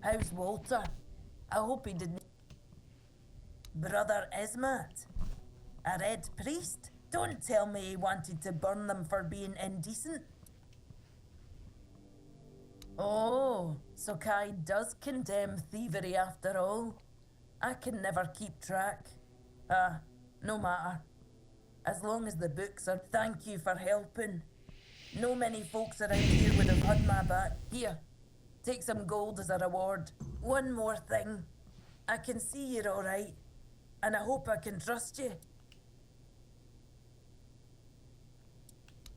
S4: How's Walter? I hope he didn't. Brother Ismat? A red priest? Don't tell me he wanted to burn them for being indecent. Oh, so Kai does condemn thievery after all. I can never keep track. No matter. As long as the books are. Thank you for helping. No many folks around here would have had my back. Here, take some gold as a reward. One more thing. I can see you're alright, and I hope I can trust you.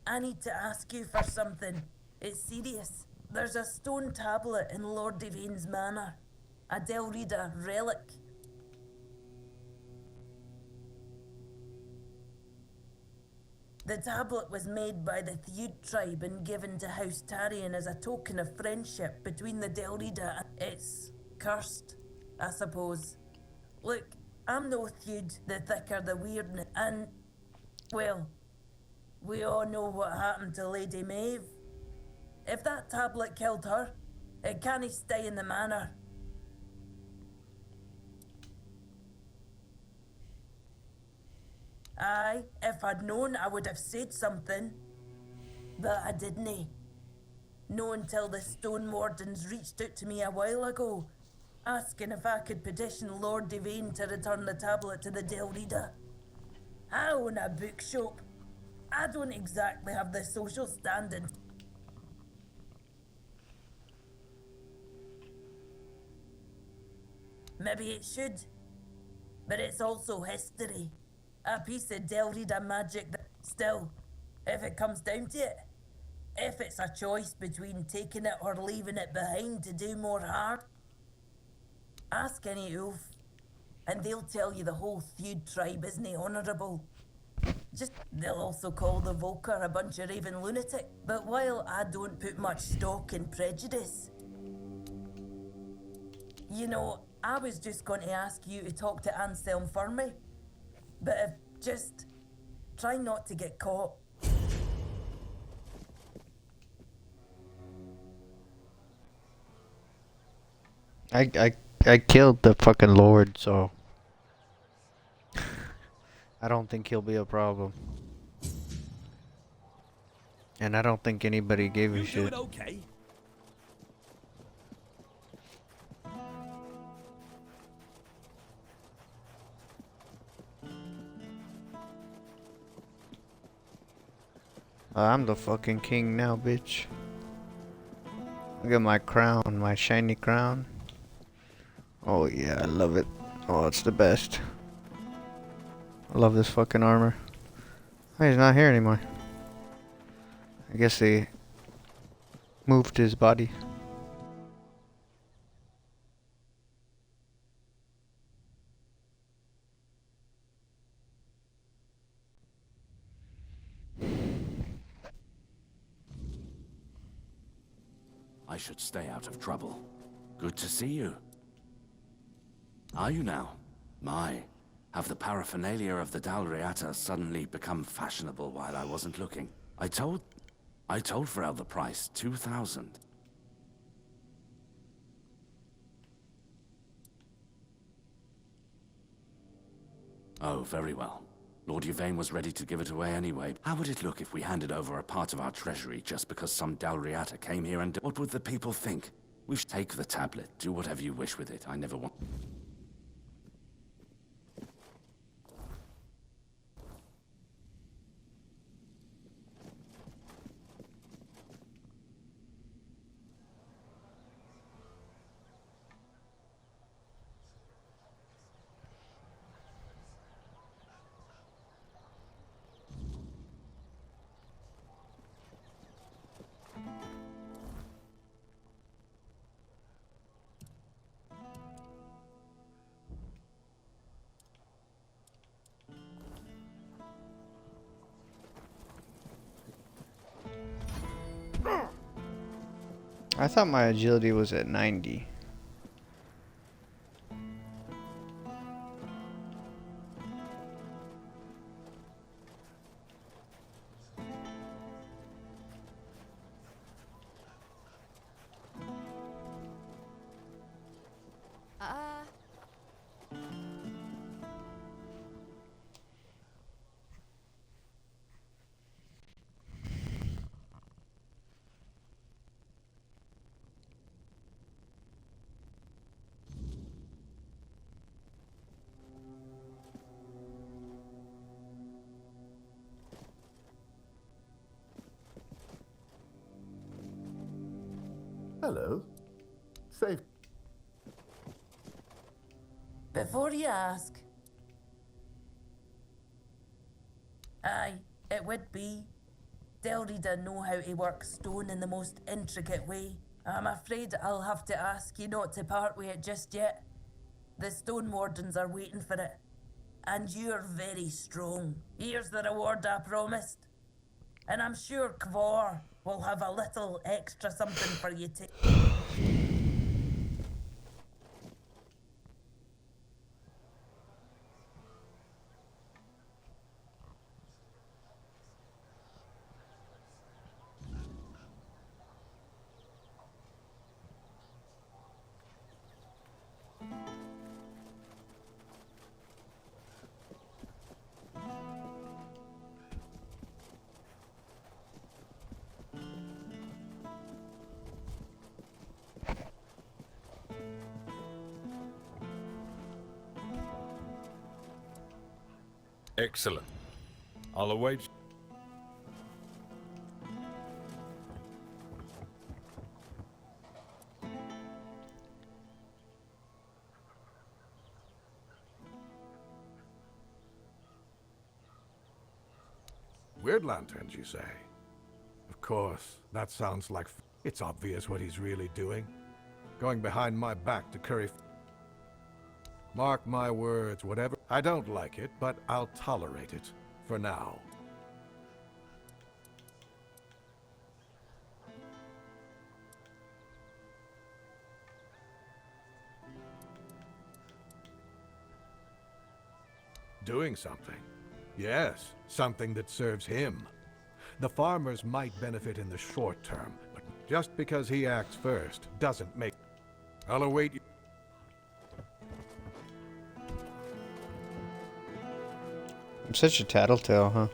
S4: I need to ask you for something. It's serious. There's a stone tablet in Lord Devane's manor. A Delrida relic. The tablet was made by the Theud tribe and given to House Tarion as a token of friendship between the Delrida and... It's cursed, I suppose. Look, I'm no Theud, the thicker the weirdness, and... well, we all know what happened to Lady Maeve. If that tablet killed her, it can't stay in the manor. Aye, if I'd known, I would have said something. But I didn't. No until the Stone Wardens reached out to me a while ago, asking if I could petition Lord Devane to return the tablet to the Delrida. I own a bookshop. I don't exactly have the social standing. Maybe it should, but it's also history. A piece of Delrida magic that... Still, if it comes down to it, if it's a choice between taking it or leaving it behind to do more harm, ask any Ulf, and they'll tell you the whole Theud tribe isn't honourable. Just, they'll also call the Volker a bunch of raving lunatic. But while I don't put much stock in prejudice, you know, I was just going to ask you to talk to Anselm for me. But just try not to get caught.
S1: I killed the fucking Lord, so I don't think he'll be a problem. And I don't think anybody gave a shit.
S7: Okay.
S1: I'm the fucking king now, bitch. Look at my crown, my shiny crown. Oh yeah, I love it. Oh, it's the best. I love this fucking armor. Oh, he's not here anymore. I guess they moved his body.
S7: I should stay out of trouble. Good to see you. Are you now? My, have the paraphernalia of the Dalriata suddenly become fashionable while I wasn't looking? I told Frel the price, 2,000. Oh, very well. Lord Yvain was ready to give it away anyway. How would it look if we handed over a part of our treasury just because some Dalriata came here and... What would the people think? We should take the tablet, do whatever you wish with it. I never want...
S1: I thought my agility was at 90.
S5: Hello. Safe.
S4: Before you ask. Aye, it would be. Delrida know how to work stone in the most intricate way. I'm afraid I'll have to ask you not to part with it just yet. The Stone Wardens are waiting for it. And you're very strong. Here's the reward I promised. And I'm sure Kvor will have a little extra something for you to...
S8: Excellent. I'll await.
S9: Weird lanterns, you say? Of course, that sounds like... It's obvious what he's really doing. Going behind my back to curry... Mark my words, whatever... I don't like it, but I'll tolerate it. For now. Doing something. Yes, something that serves him. The farmers might benefit in the short term, but just because he acts first doesn't make... I'll await you.
S1: I'm such a tattletale, huh?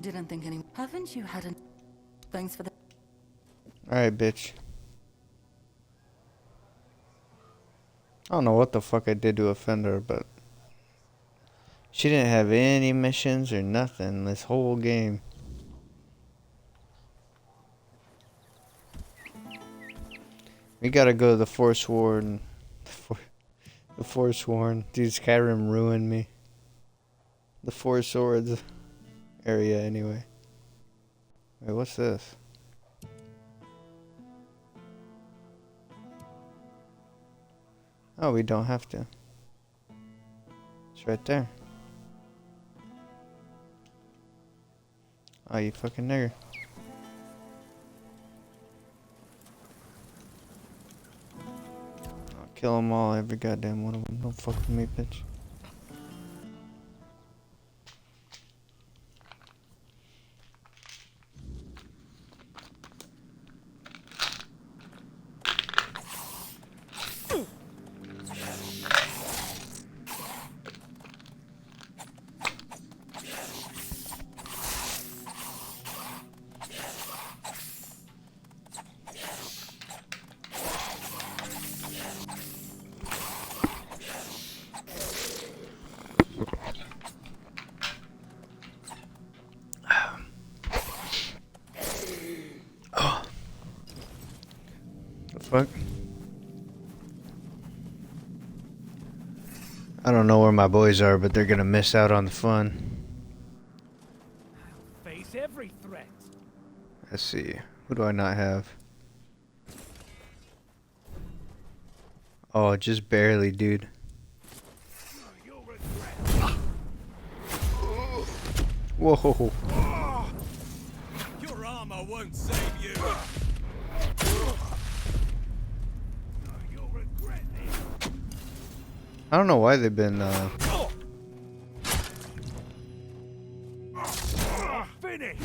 S10: Didn't think any... Haven't you had a... Thanks for the...
S1: Alright, bitch. I don't know what the fuck I did to offend her, but... She didn't have any missions or nothing this whole game. We gotta go to the Forsworn... The Forsworn. Dude, Skyrim ruined me. The Four Swords area, anyway. Wait, what's this? Oh, we don't have to. It's right there. Oh, you fucking nigger. I'll kill them all, every goddamn one of them. Don't fuck with me, bitch. Fuck. I don't know where my boys are, but they're gonna miss out on the fun.
S11: Face every threat.
S1: Let's see. Who do I not have? Oh, just barely, dude.
S11: You'll regret.
S1: Whoa.
S11: Your armor won't save you. You'll regret it.
S1: I don't know why they've been,
S11: Finish.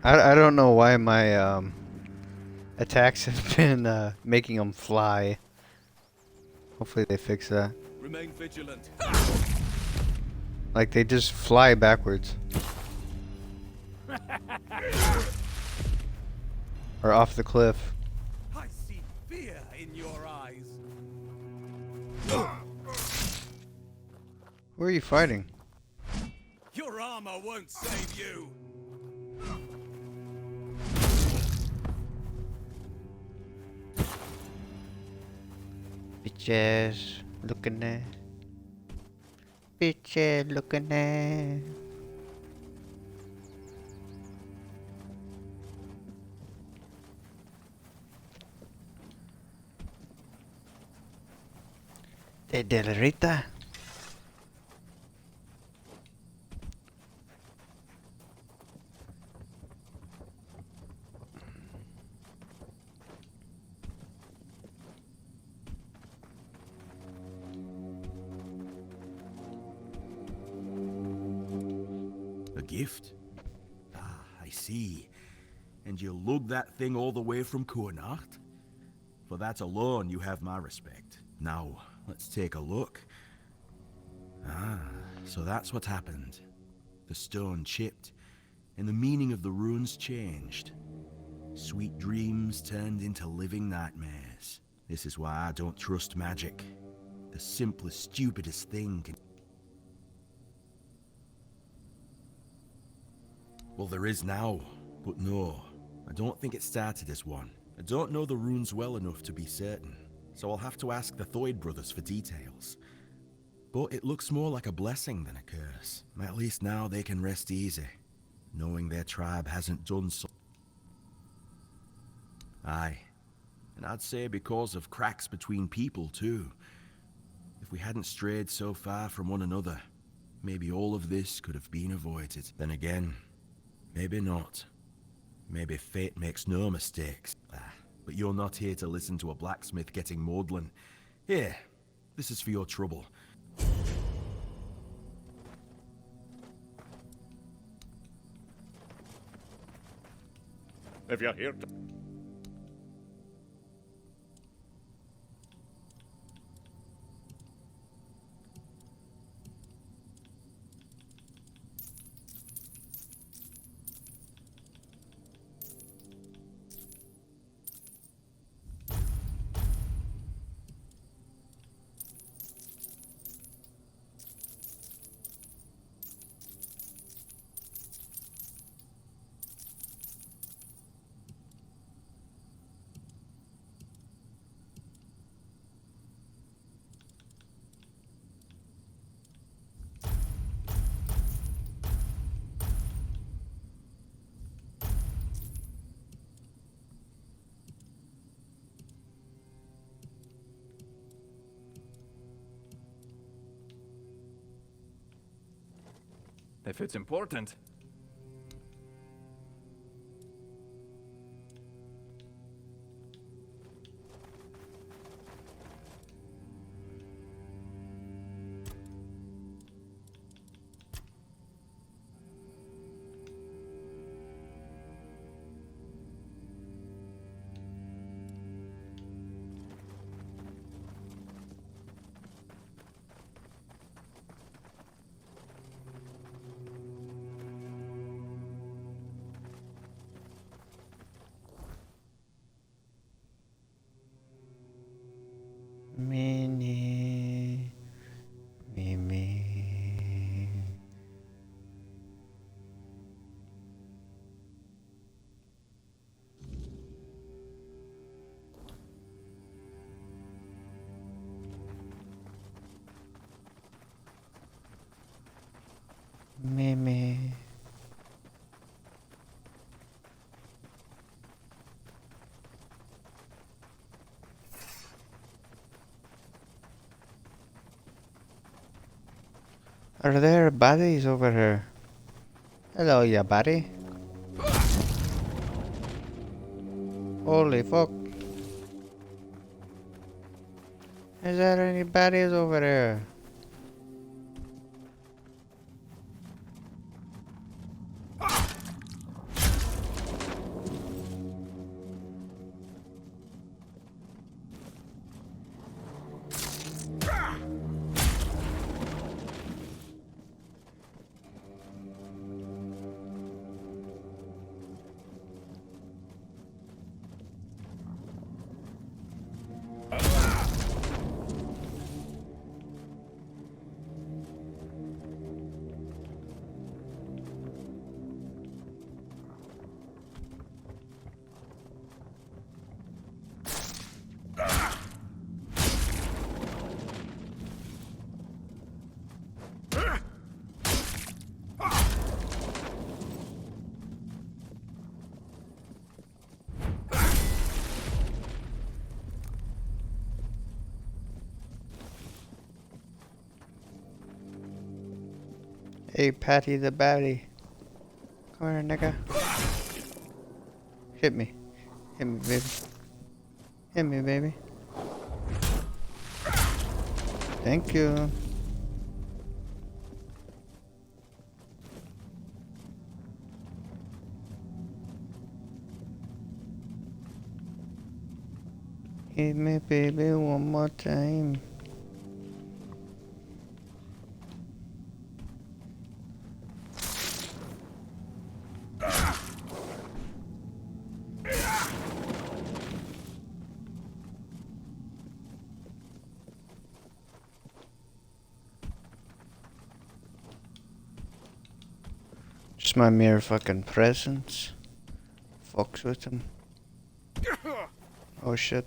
S1: I don't know why my, attacks have been, making them fly. Hopefully they fix that.
S11: Remain vigilant.
S1: Like, they just fly backwards. Or off the cliff.
S11: I see fear in your eyes.
S1: Who are you fighting?
S11: Your armor won't save you.
S1: Bitches looking at. Bitches looking at. De Delarita.
S7: A gift? Ah, I see. And you lug that thing all the way from Kuanart? For that alone, you have my respect. Now, let's take a look. Ah, so that's what happened. The stone chipped, and the meaning of the runes changed. Sweet dreams turned into living nightmares. This is why I don't trust magic. The simplest, stupidest thing can... Well, there is now, but no, I don't think it started as one. I don't know the runes well enough to be certain, so I'll have to ask the Thoyd brothers for details. But it looks more like a blessing than a curse. At least now they can rest easy, knowing their tribe hasn't done so. Aye, and I'd say because of cracks between people too. If we hadn't strayed so far from one another, maybe all of this could have been avoided. Then again, maybe not. Maybe fate makes no mistakes. But you're not here to listen to a blacksmith getting maudlin. Here, this is for your trouble.
S12: If you're here to...
S13: If it's important.
S1: Mini. Me. Me. Are there baddies over here? Hello, ya buddy. Holy fuck. Is there any baddies over there? Hey, Patty the baddie. Come here, nigga. Hit me. Hit me, baby. Hit me, baby. Thank you. Hit me, baby, one more time. Just my mere fucking presence fucks with him. Oh shit.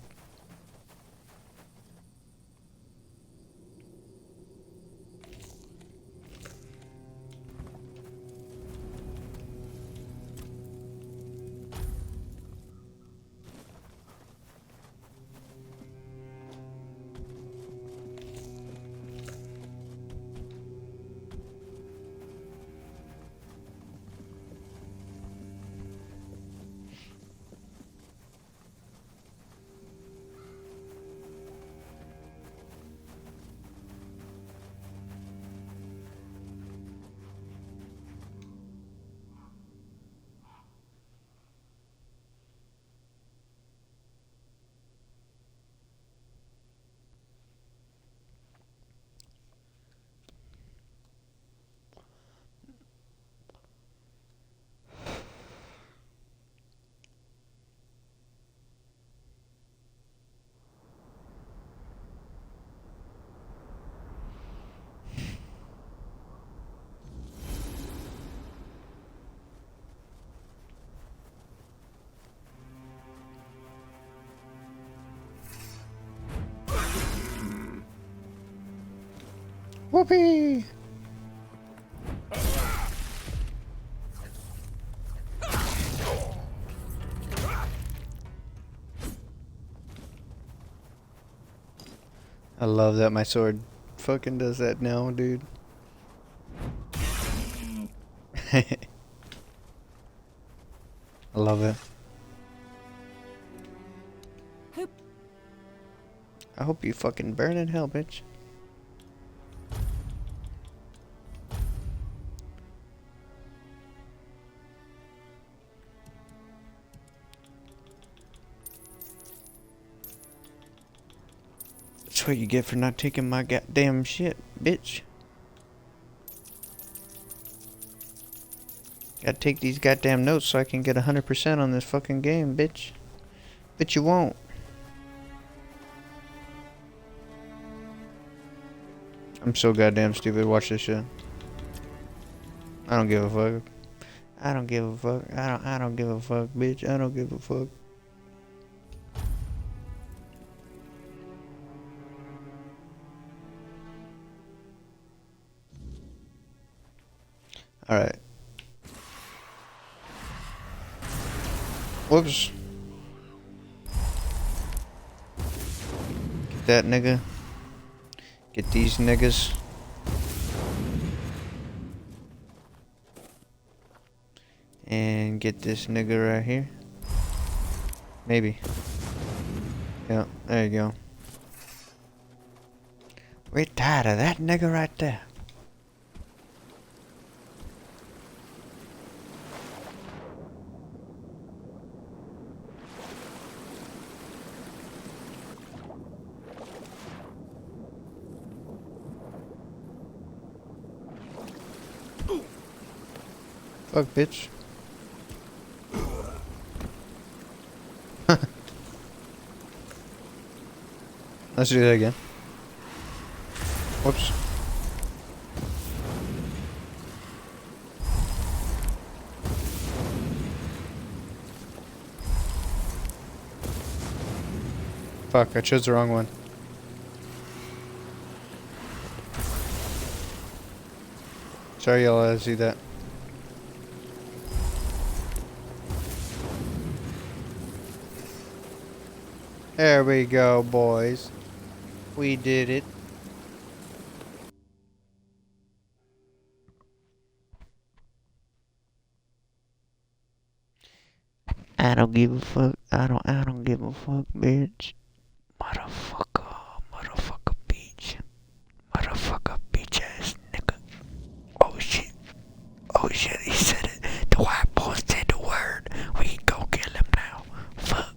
S1: Whoopee! I love that my sword fucking does that now, dude. I love it. I hope you fucking burn in hell, bitch. That's what you get for not taking my goddamn shit, bitch. Gotta take these goddamn notes so I can get 100% on this fucking game, bitch. But you won't. I'm so goddamn stupid. Watch this shit. I don't give a fuck. I don't give a fuck. I don't give a fuck, bitch. I don't give a fuck. Alright. Whoops. Get that nigga. Get these niggas. And get this nigga right here. Maybe. Yeah, there you go. We're tired of that nigga right there. Fuck, bitch. Let's do that again. Whoops. Fuck, I chose the wrong one. Sorry y'all had to see that. There we go, boys. We did it. I don't give a fuck. I don't give a fuck, bitch. Motherfucker. Motherfucker, bitch. Motherfucker, bitch ass nigga. Oh shit. Oh shit, he said it. The white boy said the word. We can go kill him now. Fuck.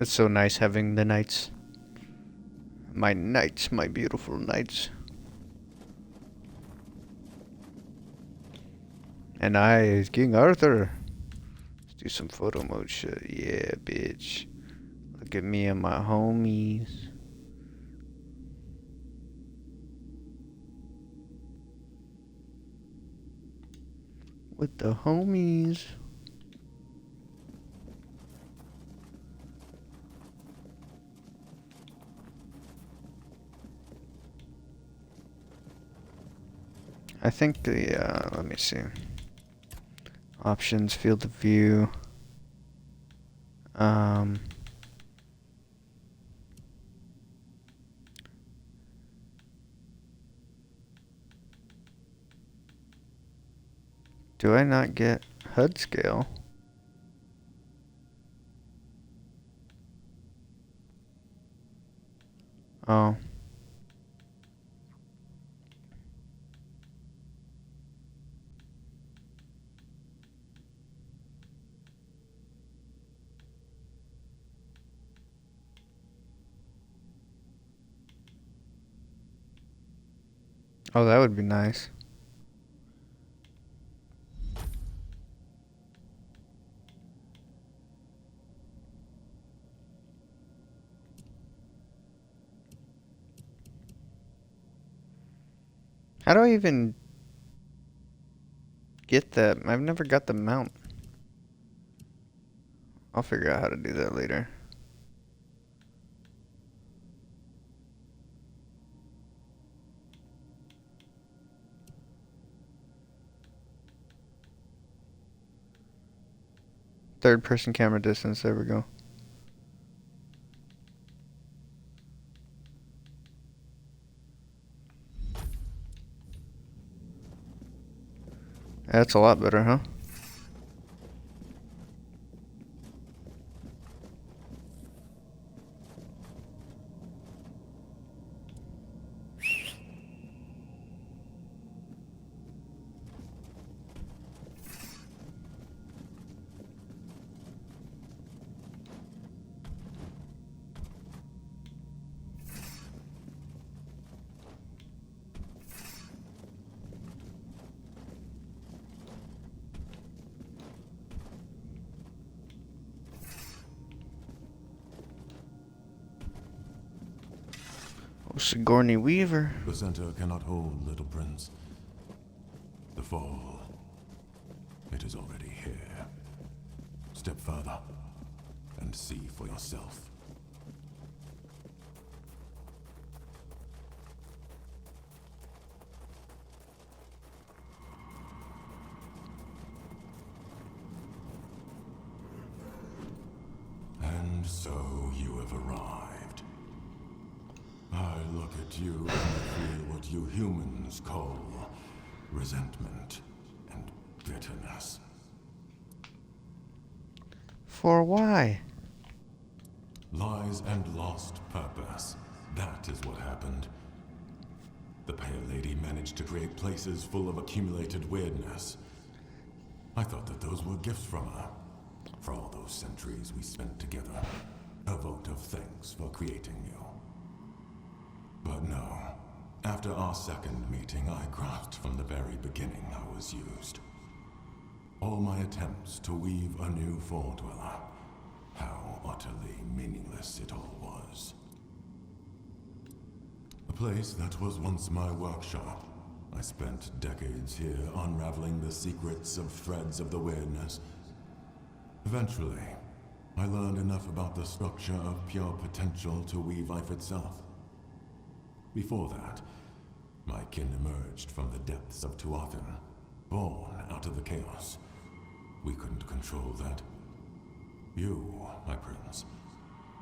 S1: It's so nice having the knights. My knights, my beautiful knights. And I is King Arthur. Let's do some photo mode shit. Yeah, bitch. Look at me and my homies. With the homies. I think the, let me see. Options, field of view. Do I not get HUD scale? Oh. Oh, that would be nice. How do I even get that? I've never got the mount. I'll figure out how to do that later. Third person camera distance, there we go. That's a lot better, huh? Sigourney Weaver.
S2: The center cannot hold, little prince. The fall, it is already here. Step further and see for yourself. And so you have arrived. I look at you and feel what you humans call resentment and bitterness.
S1: For why?
S2: Lies and lost purpose. That is what happened. The Pale Lady managed to create places full of accumulated weirdness. I thought that those were gifts from her. For all those centuries we spent together. A vote of thanks for creating you. But no. After our second meeting, I grasped from the very beginning I was used. All my attempts to weave a new Foredweller. How utterly meaningless it all was. A place that was once my workshop. I spent decades here unraveling the secrets of threads of the weirdness. Eventually, I learned enough about the structure of pure potential to weave life itself. Before that, my kin emerged from the depths of Tuathan, born out of the chaos. We couldn't control that. You, my prince,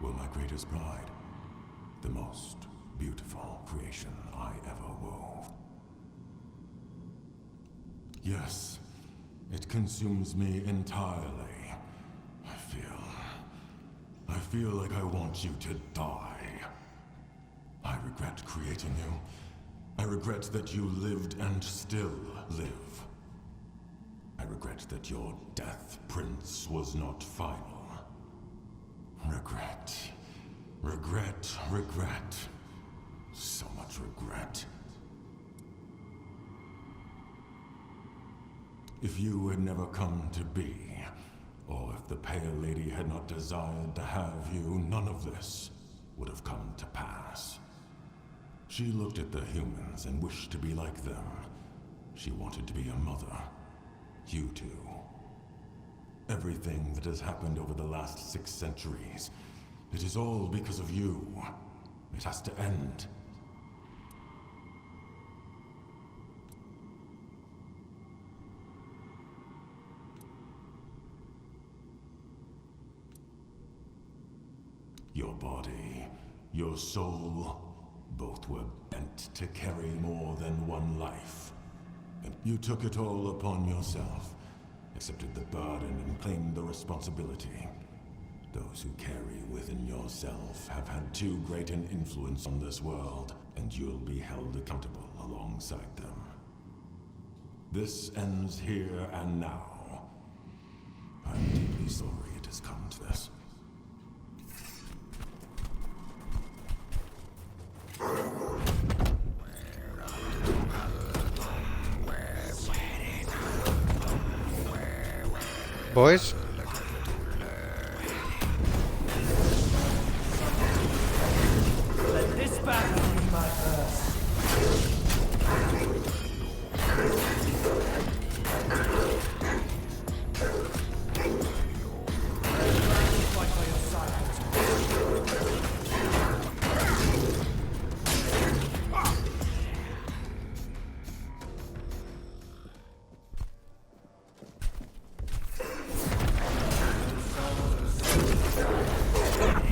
S2: were my greatest pride. The most beautiful creation I ever wove. Yes, it consumes me entirely. I feel like I want you to die. I regret creating you. I regret that you lived and still live. I regret that your death, Prince, was not final. Regret. Regret. Regret. So much regret. If you had never come to be, or if the Pale Lady had not desired to have you, none of this would have come to pass. She looked at the humans and wished to be like them. She wanted to be a mother. You too. Everything that has happened over the last 6 centuries, it is all because of you. It has to end. Your body, your soul, both were bent to carry more than one life. And you took it all upon yourself, accepted the burden and claimed the responsibility. Those who carry within yourself have had too great an influence on this world, and you'll be held accountable alongside them. This ends here and now. I'm deeply sorry it has come to this.
S1: Boys?
S11: Let this battle be my first. Fight by your side.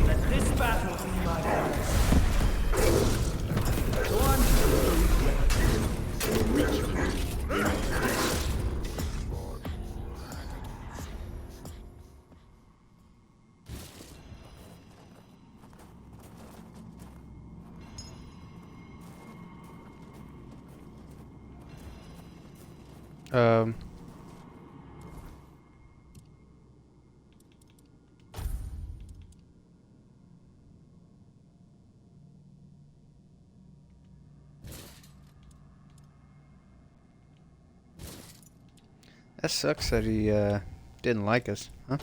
S11: Let this battle be my first. Go on.
S1: Um. That sucks that he didn't like us, huh?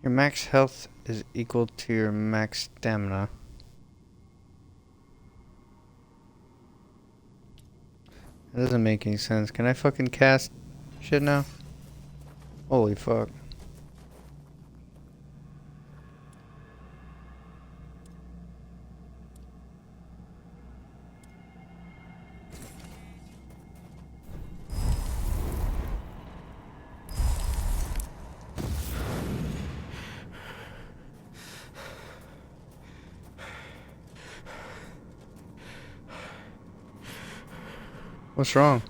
S1: Your max health is equal to your max stamina. That doesn't make any sense. Can I fucking cast shit now? Holy fuck. What's wrong?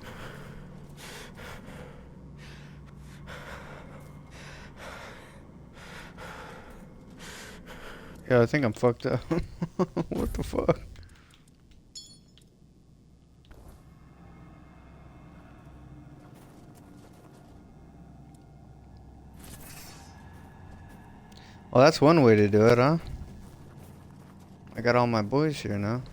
S1: Yeah, I think I'm fucked up. What the fuck? Well, that's one way to do it, huh? I got all my boys here now.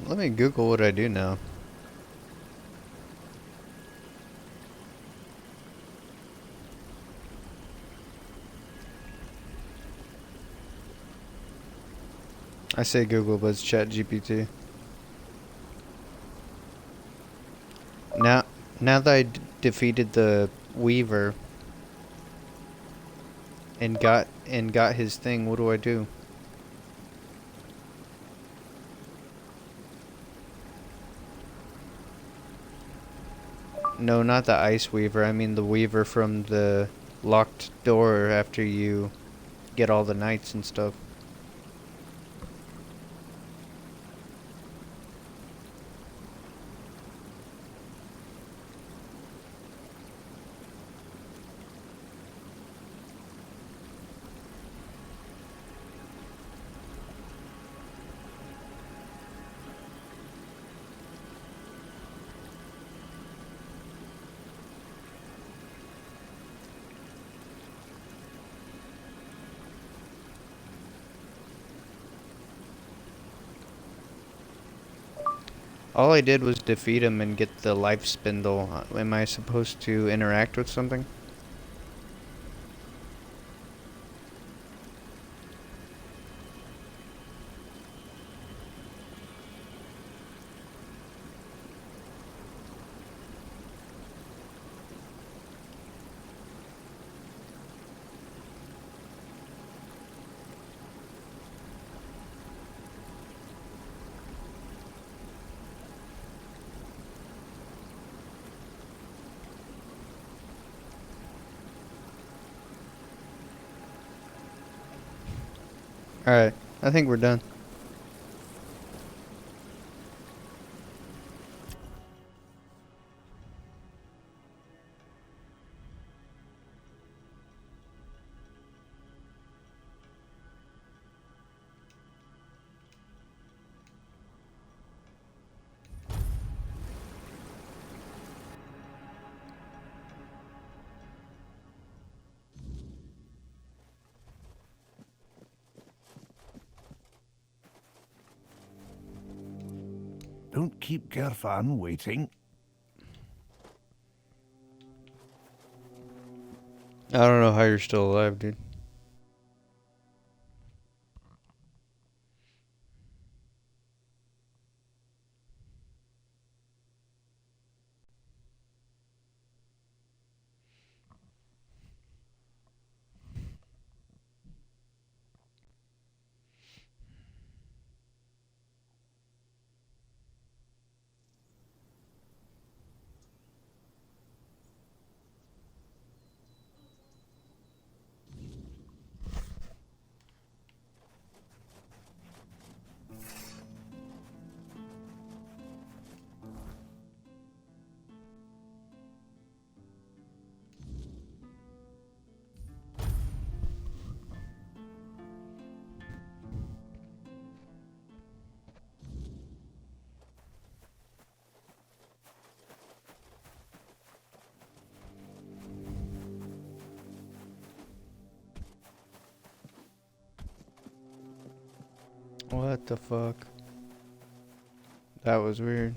S1: Let me Google what I do now. I say Google, but it's Chat GPT. Now, now that I defeated the Weaver and got his thing, what do I do? No, not the Ice Weaver. I mean the Weaver from the locked door after you get all the knights and stuff. All I did was defeat him and get the life spindle. Am I supposed to interact with something? Alright, I think we're done.
S12: Don't keep Gerfan waiting.
S1: I don't know how you're still alive, dude. What the fuck? That was weird.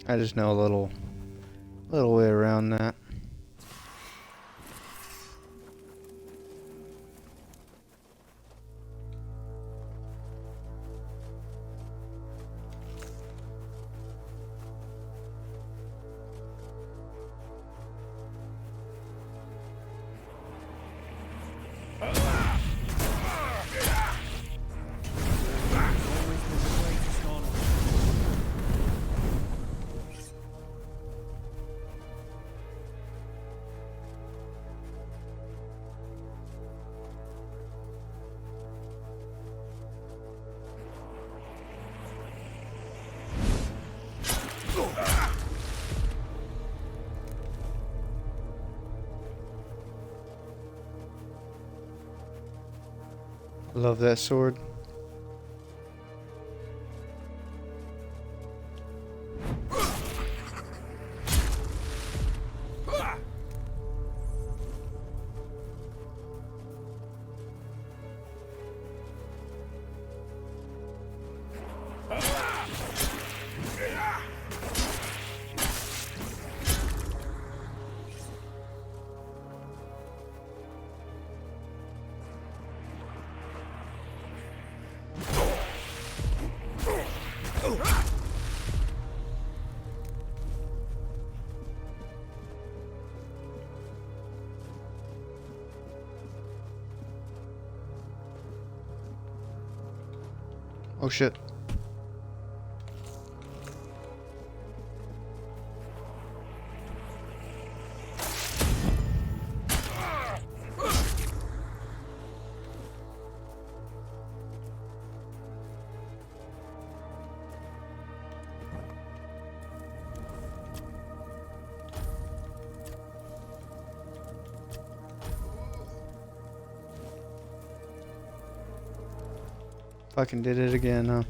S1: I just know a little way around that. Love that sword. Oh shit. Fucking did it again, huh?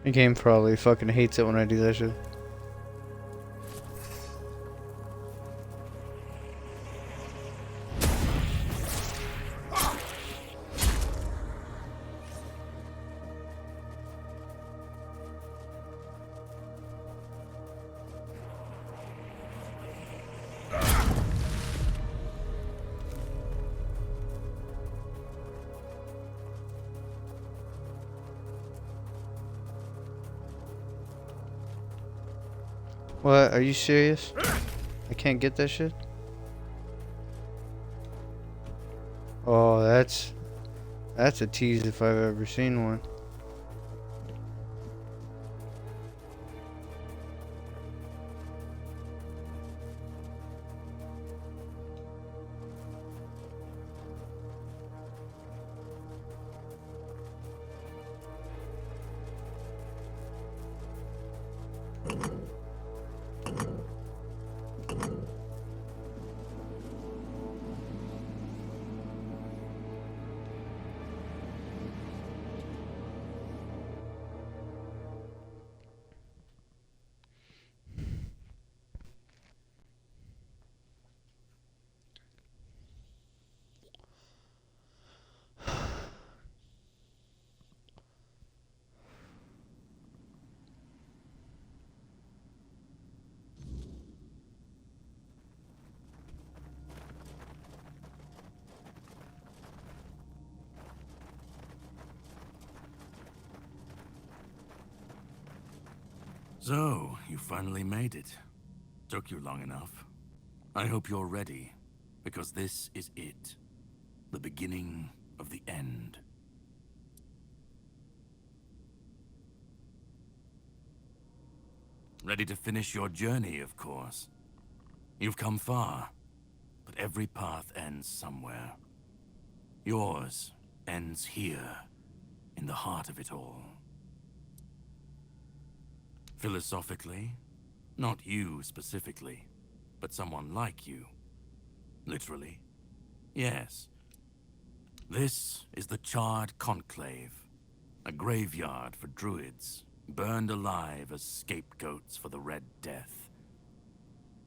S1: The game probably fucking hates it when I do that shit. What? Are you serious? I can't get that shit? Oh, that's a tease if I've ever seen one.
S7: So, you finally made it. Took you long enough. I hope you're ready, because this is it. The beginning of the end. Ready to finish your journey, of course. You've come far, but every path ends somewhere. Yours ends here, in the heart of it all. Philosophically, not you specifically, but someone like you. Literally, yes. This is the Charred Conclave, a graveyard for druids, burned alive as scapegoats for the Red Death.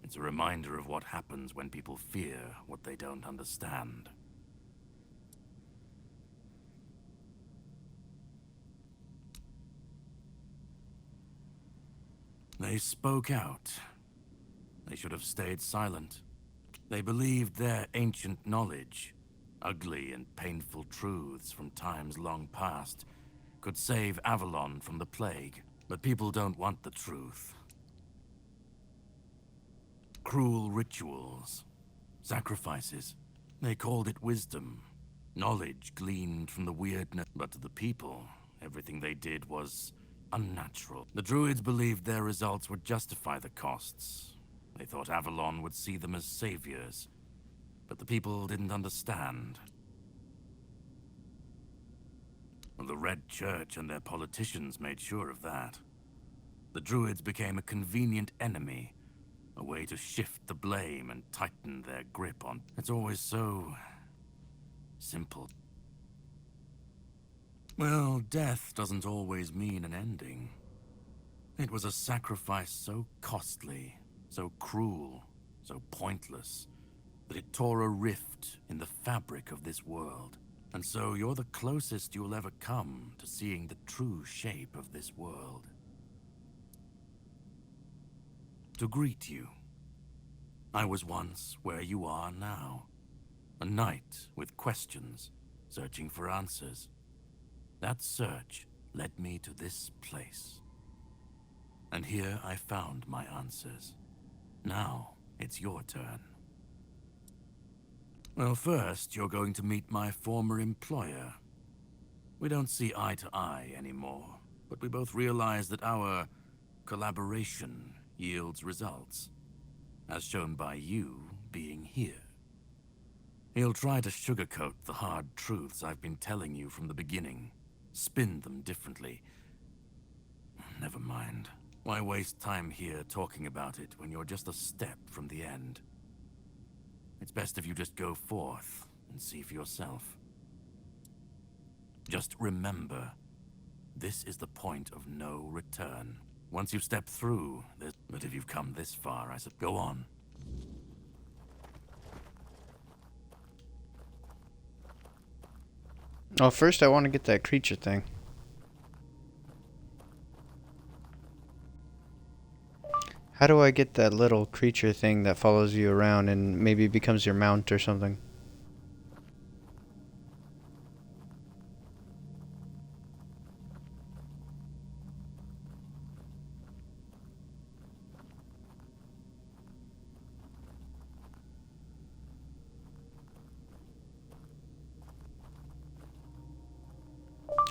S7: It's a reminder of what happens when people fear what they don't understand. They spoke out. They should have stayed silent. They believed their ancient knowledge, ugly and painful truths from times long past, could save Avalon from the plague. But people don't want the truth. Cruel rituals, sacrifices. They called it wisdom, knowledge gleaned from the weirdness. But to the people, everything they did was unnatural. The druids believed their results would justify the costs. They thought Avalon would see them as saviors. But the people didn't understand. Well, the Red Church and their politicians made sure of that. The druids became a convenient enemy, a way to shift the blame and tighten their grip on. It's always so simple. Well, death doesn't always mean an ending. It was a sacrifice so costly, so cruel, so pointless, that it tore a rift in the fabric of this world. And so you're the closest you'll ever come to seeing the true shape of this world. To greet you, I was once where you are now. A knight with questions, searching for answers. That search led me to this place. And here I found my answers. Now, it's your turn. Well, first, you're going to meet my former employer. We don't see eye to eye anymore, but we both realize that our collaboration yields results, as shown by you being here. He'll try to sugarcoat the hard truths I've been telling you from the beginning, spin them differently. Never mind. Why waste time here talking about it when you're just a step from the end? It's best if you just go forth and see for yourself. Just remember, This is the point of no return. Once you step through, but if you've come this far, I said, go on.
S1: Oh, first I want to get that creature thing. How do I get that little creature thing that follows you around and maybe becomes your mount or something?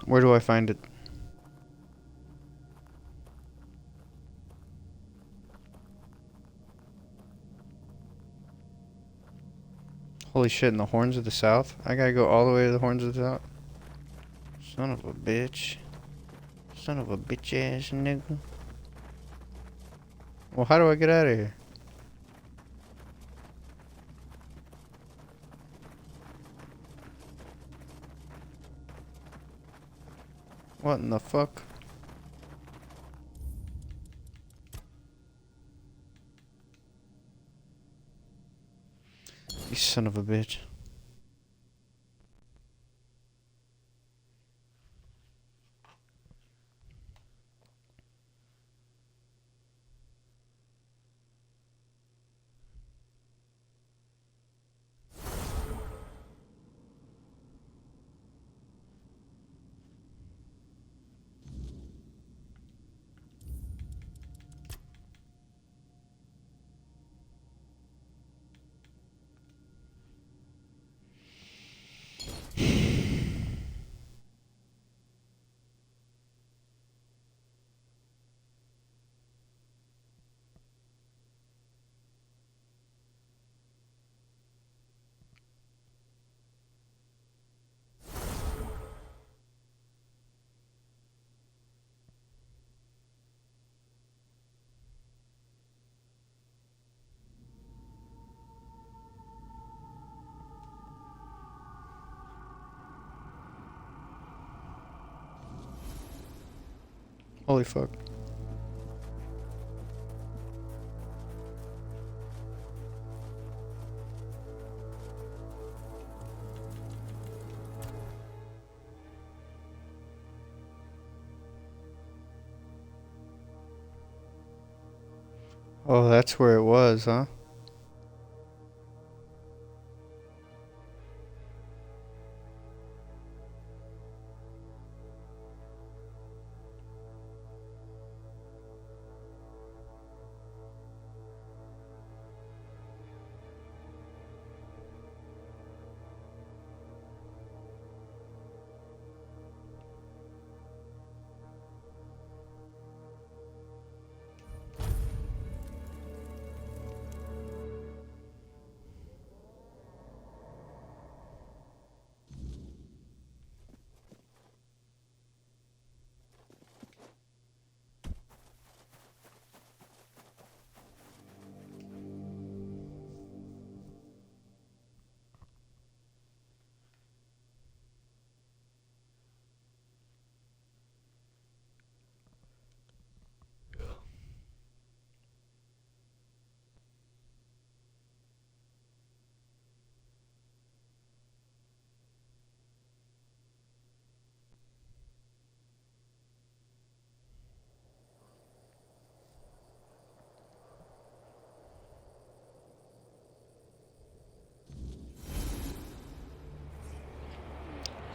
S1: Where do I find it? Holy shit, in the Horns of the South? I gotta go all the way to the Horns of the South? Son of a bitch. Son of a bitch ass nigga. Well, how do I get out of here? What in the fuck? You son of a bitch. Holy fuck. Oh, that's where it was, huh?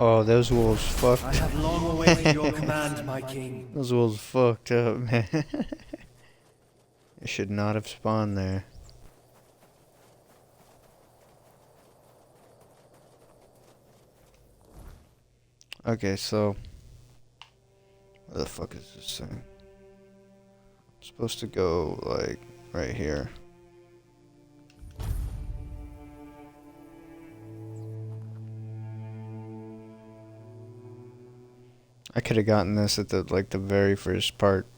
S1: Oh, those wolves fucked.
S14: I have long awaited your command, my king.
S1: Those wolves fucked up, man. They should not have spawned there. Okay, so where the fuck is this thing? It's supposed to go like right here. I could have gotten this at the very first part.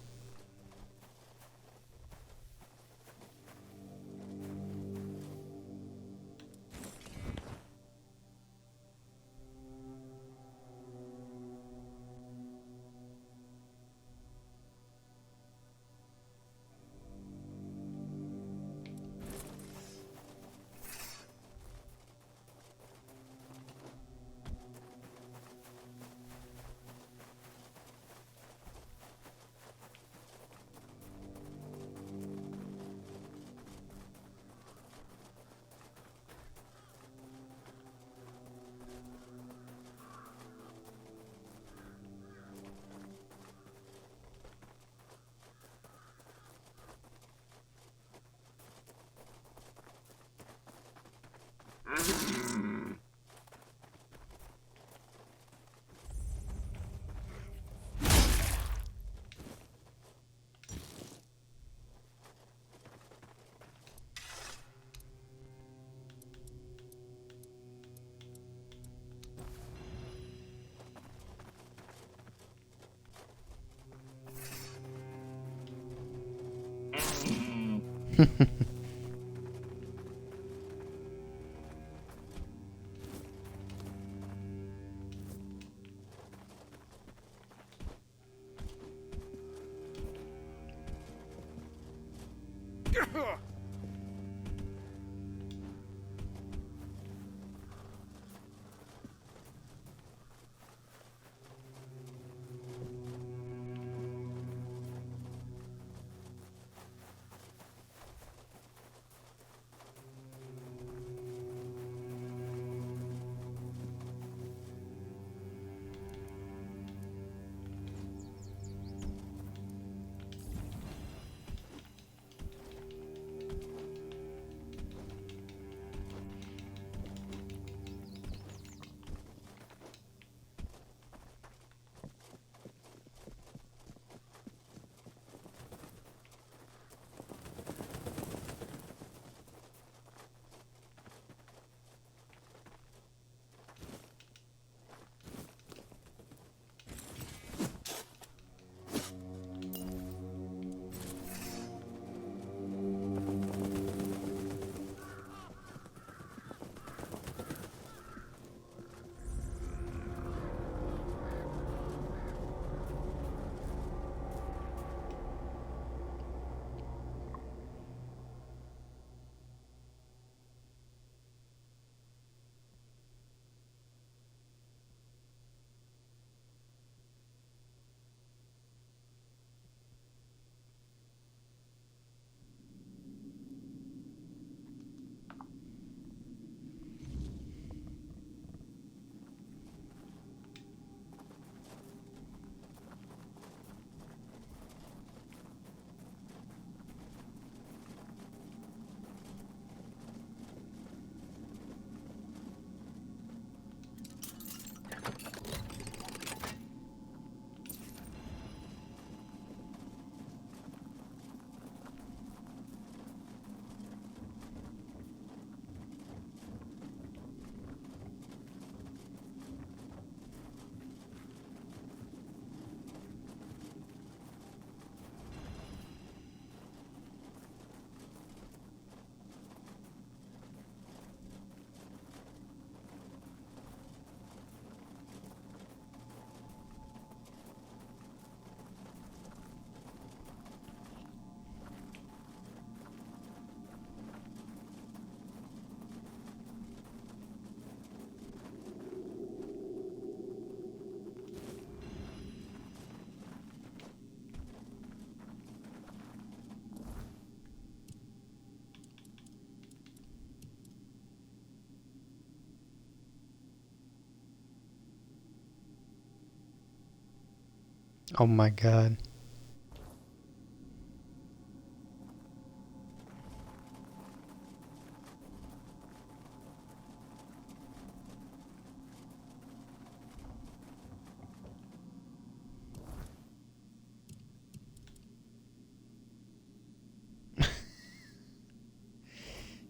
S1: Oh my god.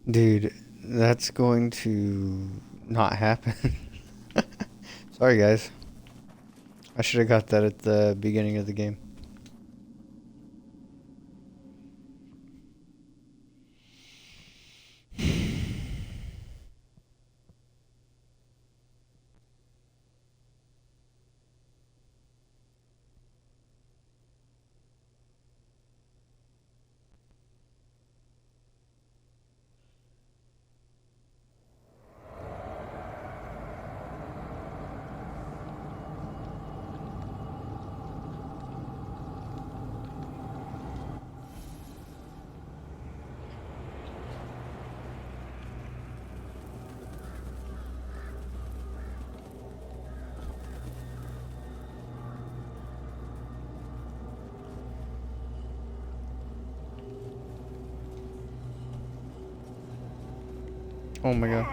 S1: Dude, that's going to not happen. Sorry, guys. I should have got that at the beginning of the game. Oh my god.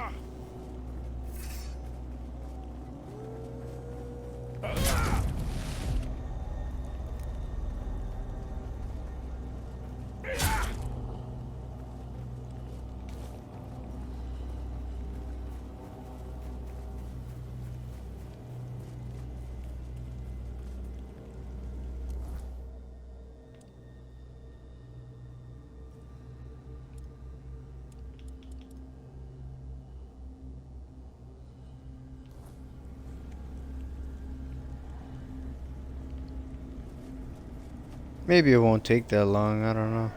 S1: Maybe it won't take that long, I don't know.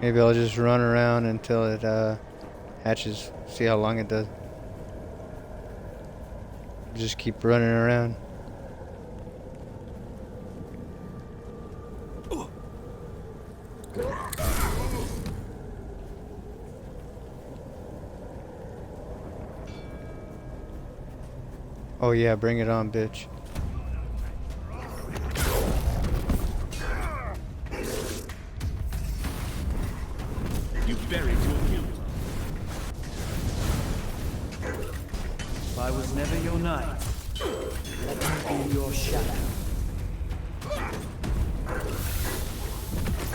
S1: Maybe I'll just run around until it hatches, see how long it does. Just keep running around. Oh yeah, bring it on, bitch.
S11: You buried your guilt.
S14: I was never your knight. Let me be your shadow.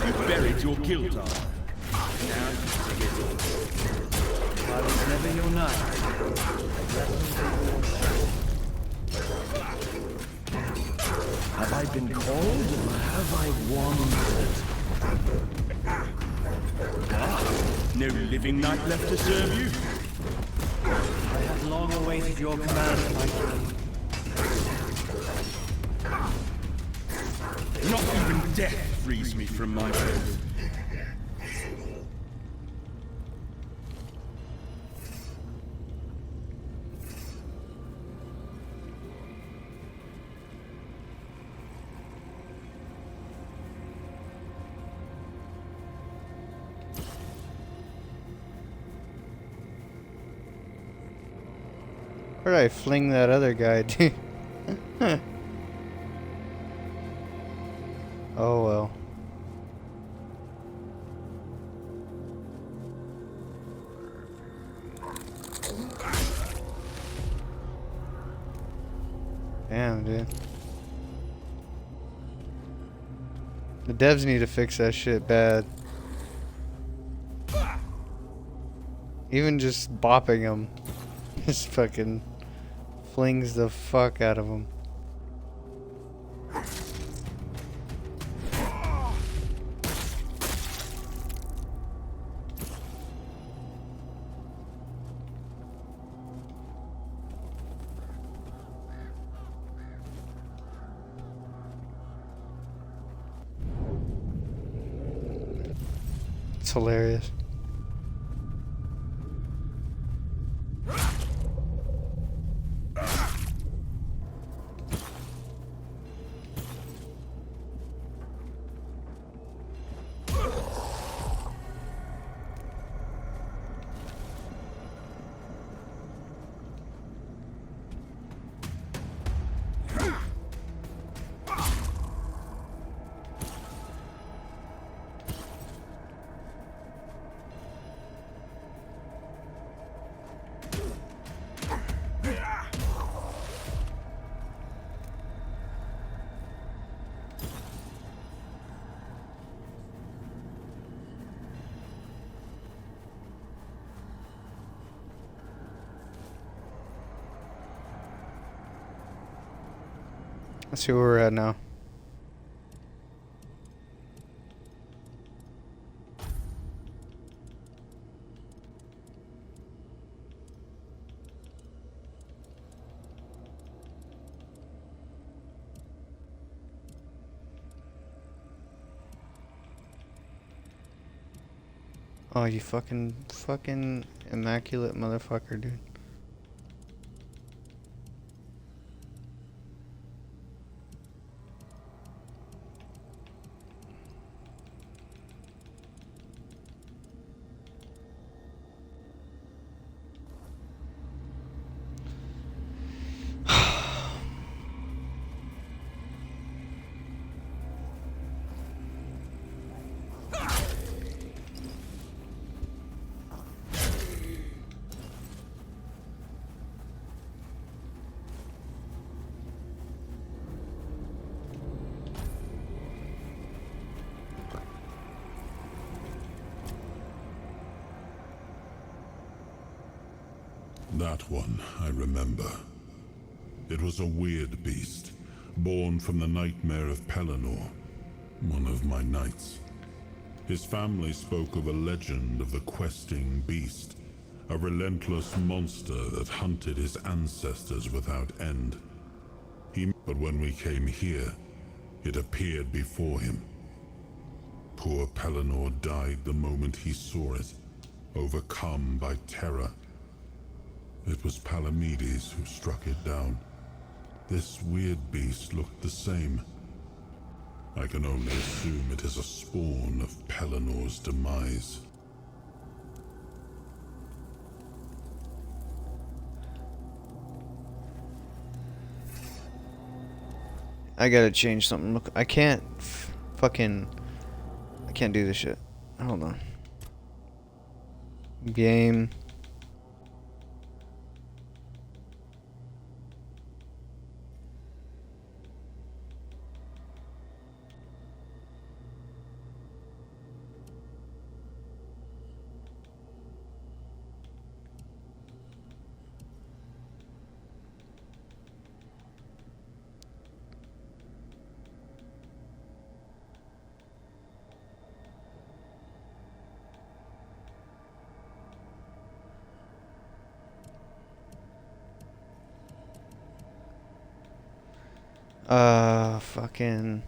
S11: You buried your guilt, Arthur. Now you take it.
S14: I was never your knight. Let me be your shadow. Have I been called, or have I wandered?
S11: No living knight left to serve you?
S14: I have long awaited your command, my king.
S11: Not even death frees me from my faith.
S1: Where'd I fling that other guy, dude? Oh well. Damn, dude. The devs need to fix that shit bad. Even just bopping him just fucking flings the fuck out of him. It's hilarious. Let's see where we're at now. Oh, you fucking immaculate motherfucker, dude.
S2: That one, I remember. It was a weird beast, born from the nightmare of Pelennor, one of my knights. His family spoke of a legend of the questing beast, a relentless monster that hunted his ancestors without end. But when we came here, it appeared before him. Poor Pelennor died the moment he saw it, overcome by terror. It was Palamedes who struck it down. This weird beast looked the same. I can only assume it is a spawn of Pellennor's demise.
S1: I gotta change something. Look, I can't fucking... I can't do this shit. Hold on. Game. Fucking...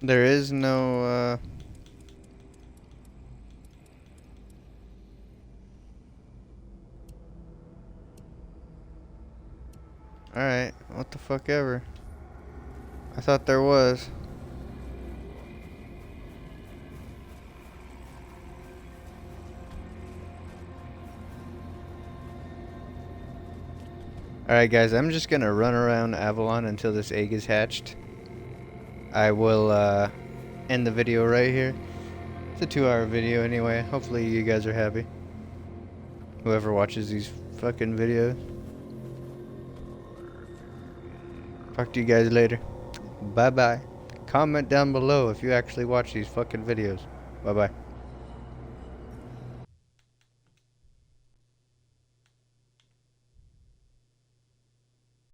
S1: There is no, Alright, what the fuck ever. I thought there was. Alright guys, I'm just gonna run around Avalon until this egg is hatched. I will end the video right here. It's a 2-hour video anyway. Hopefully you guys are happy. Whoever watches these fucking videos. Talk to you guys later. Bye bye. Comment down below if you actually watch these fucking videos. Bye bye.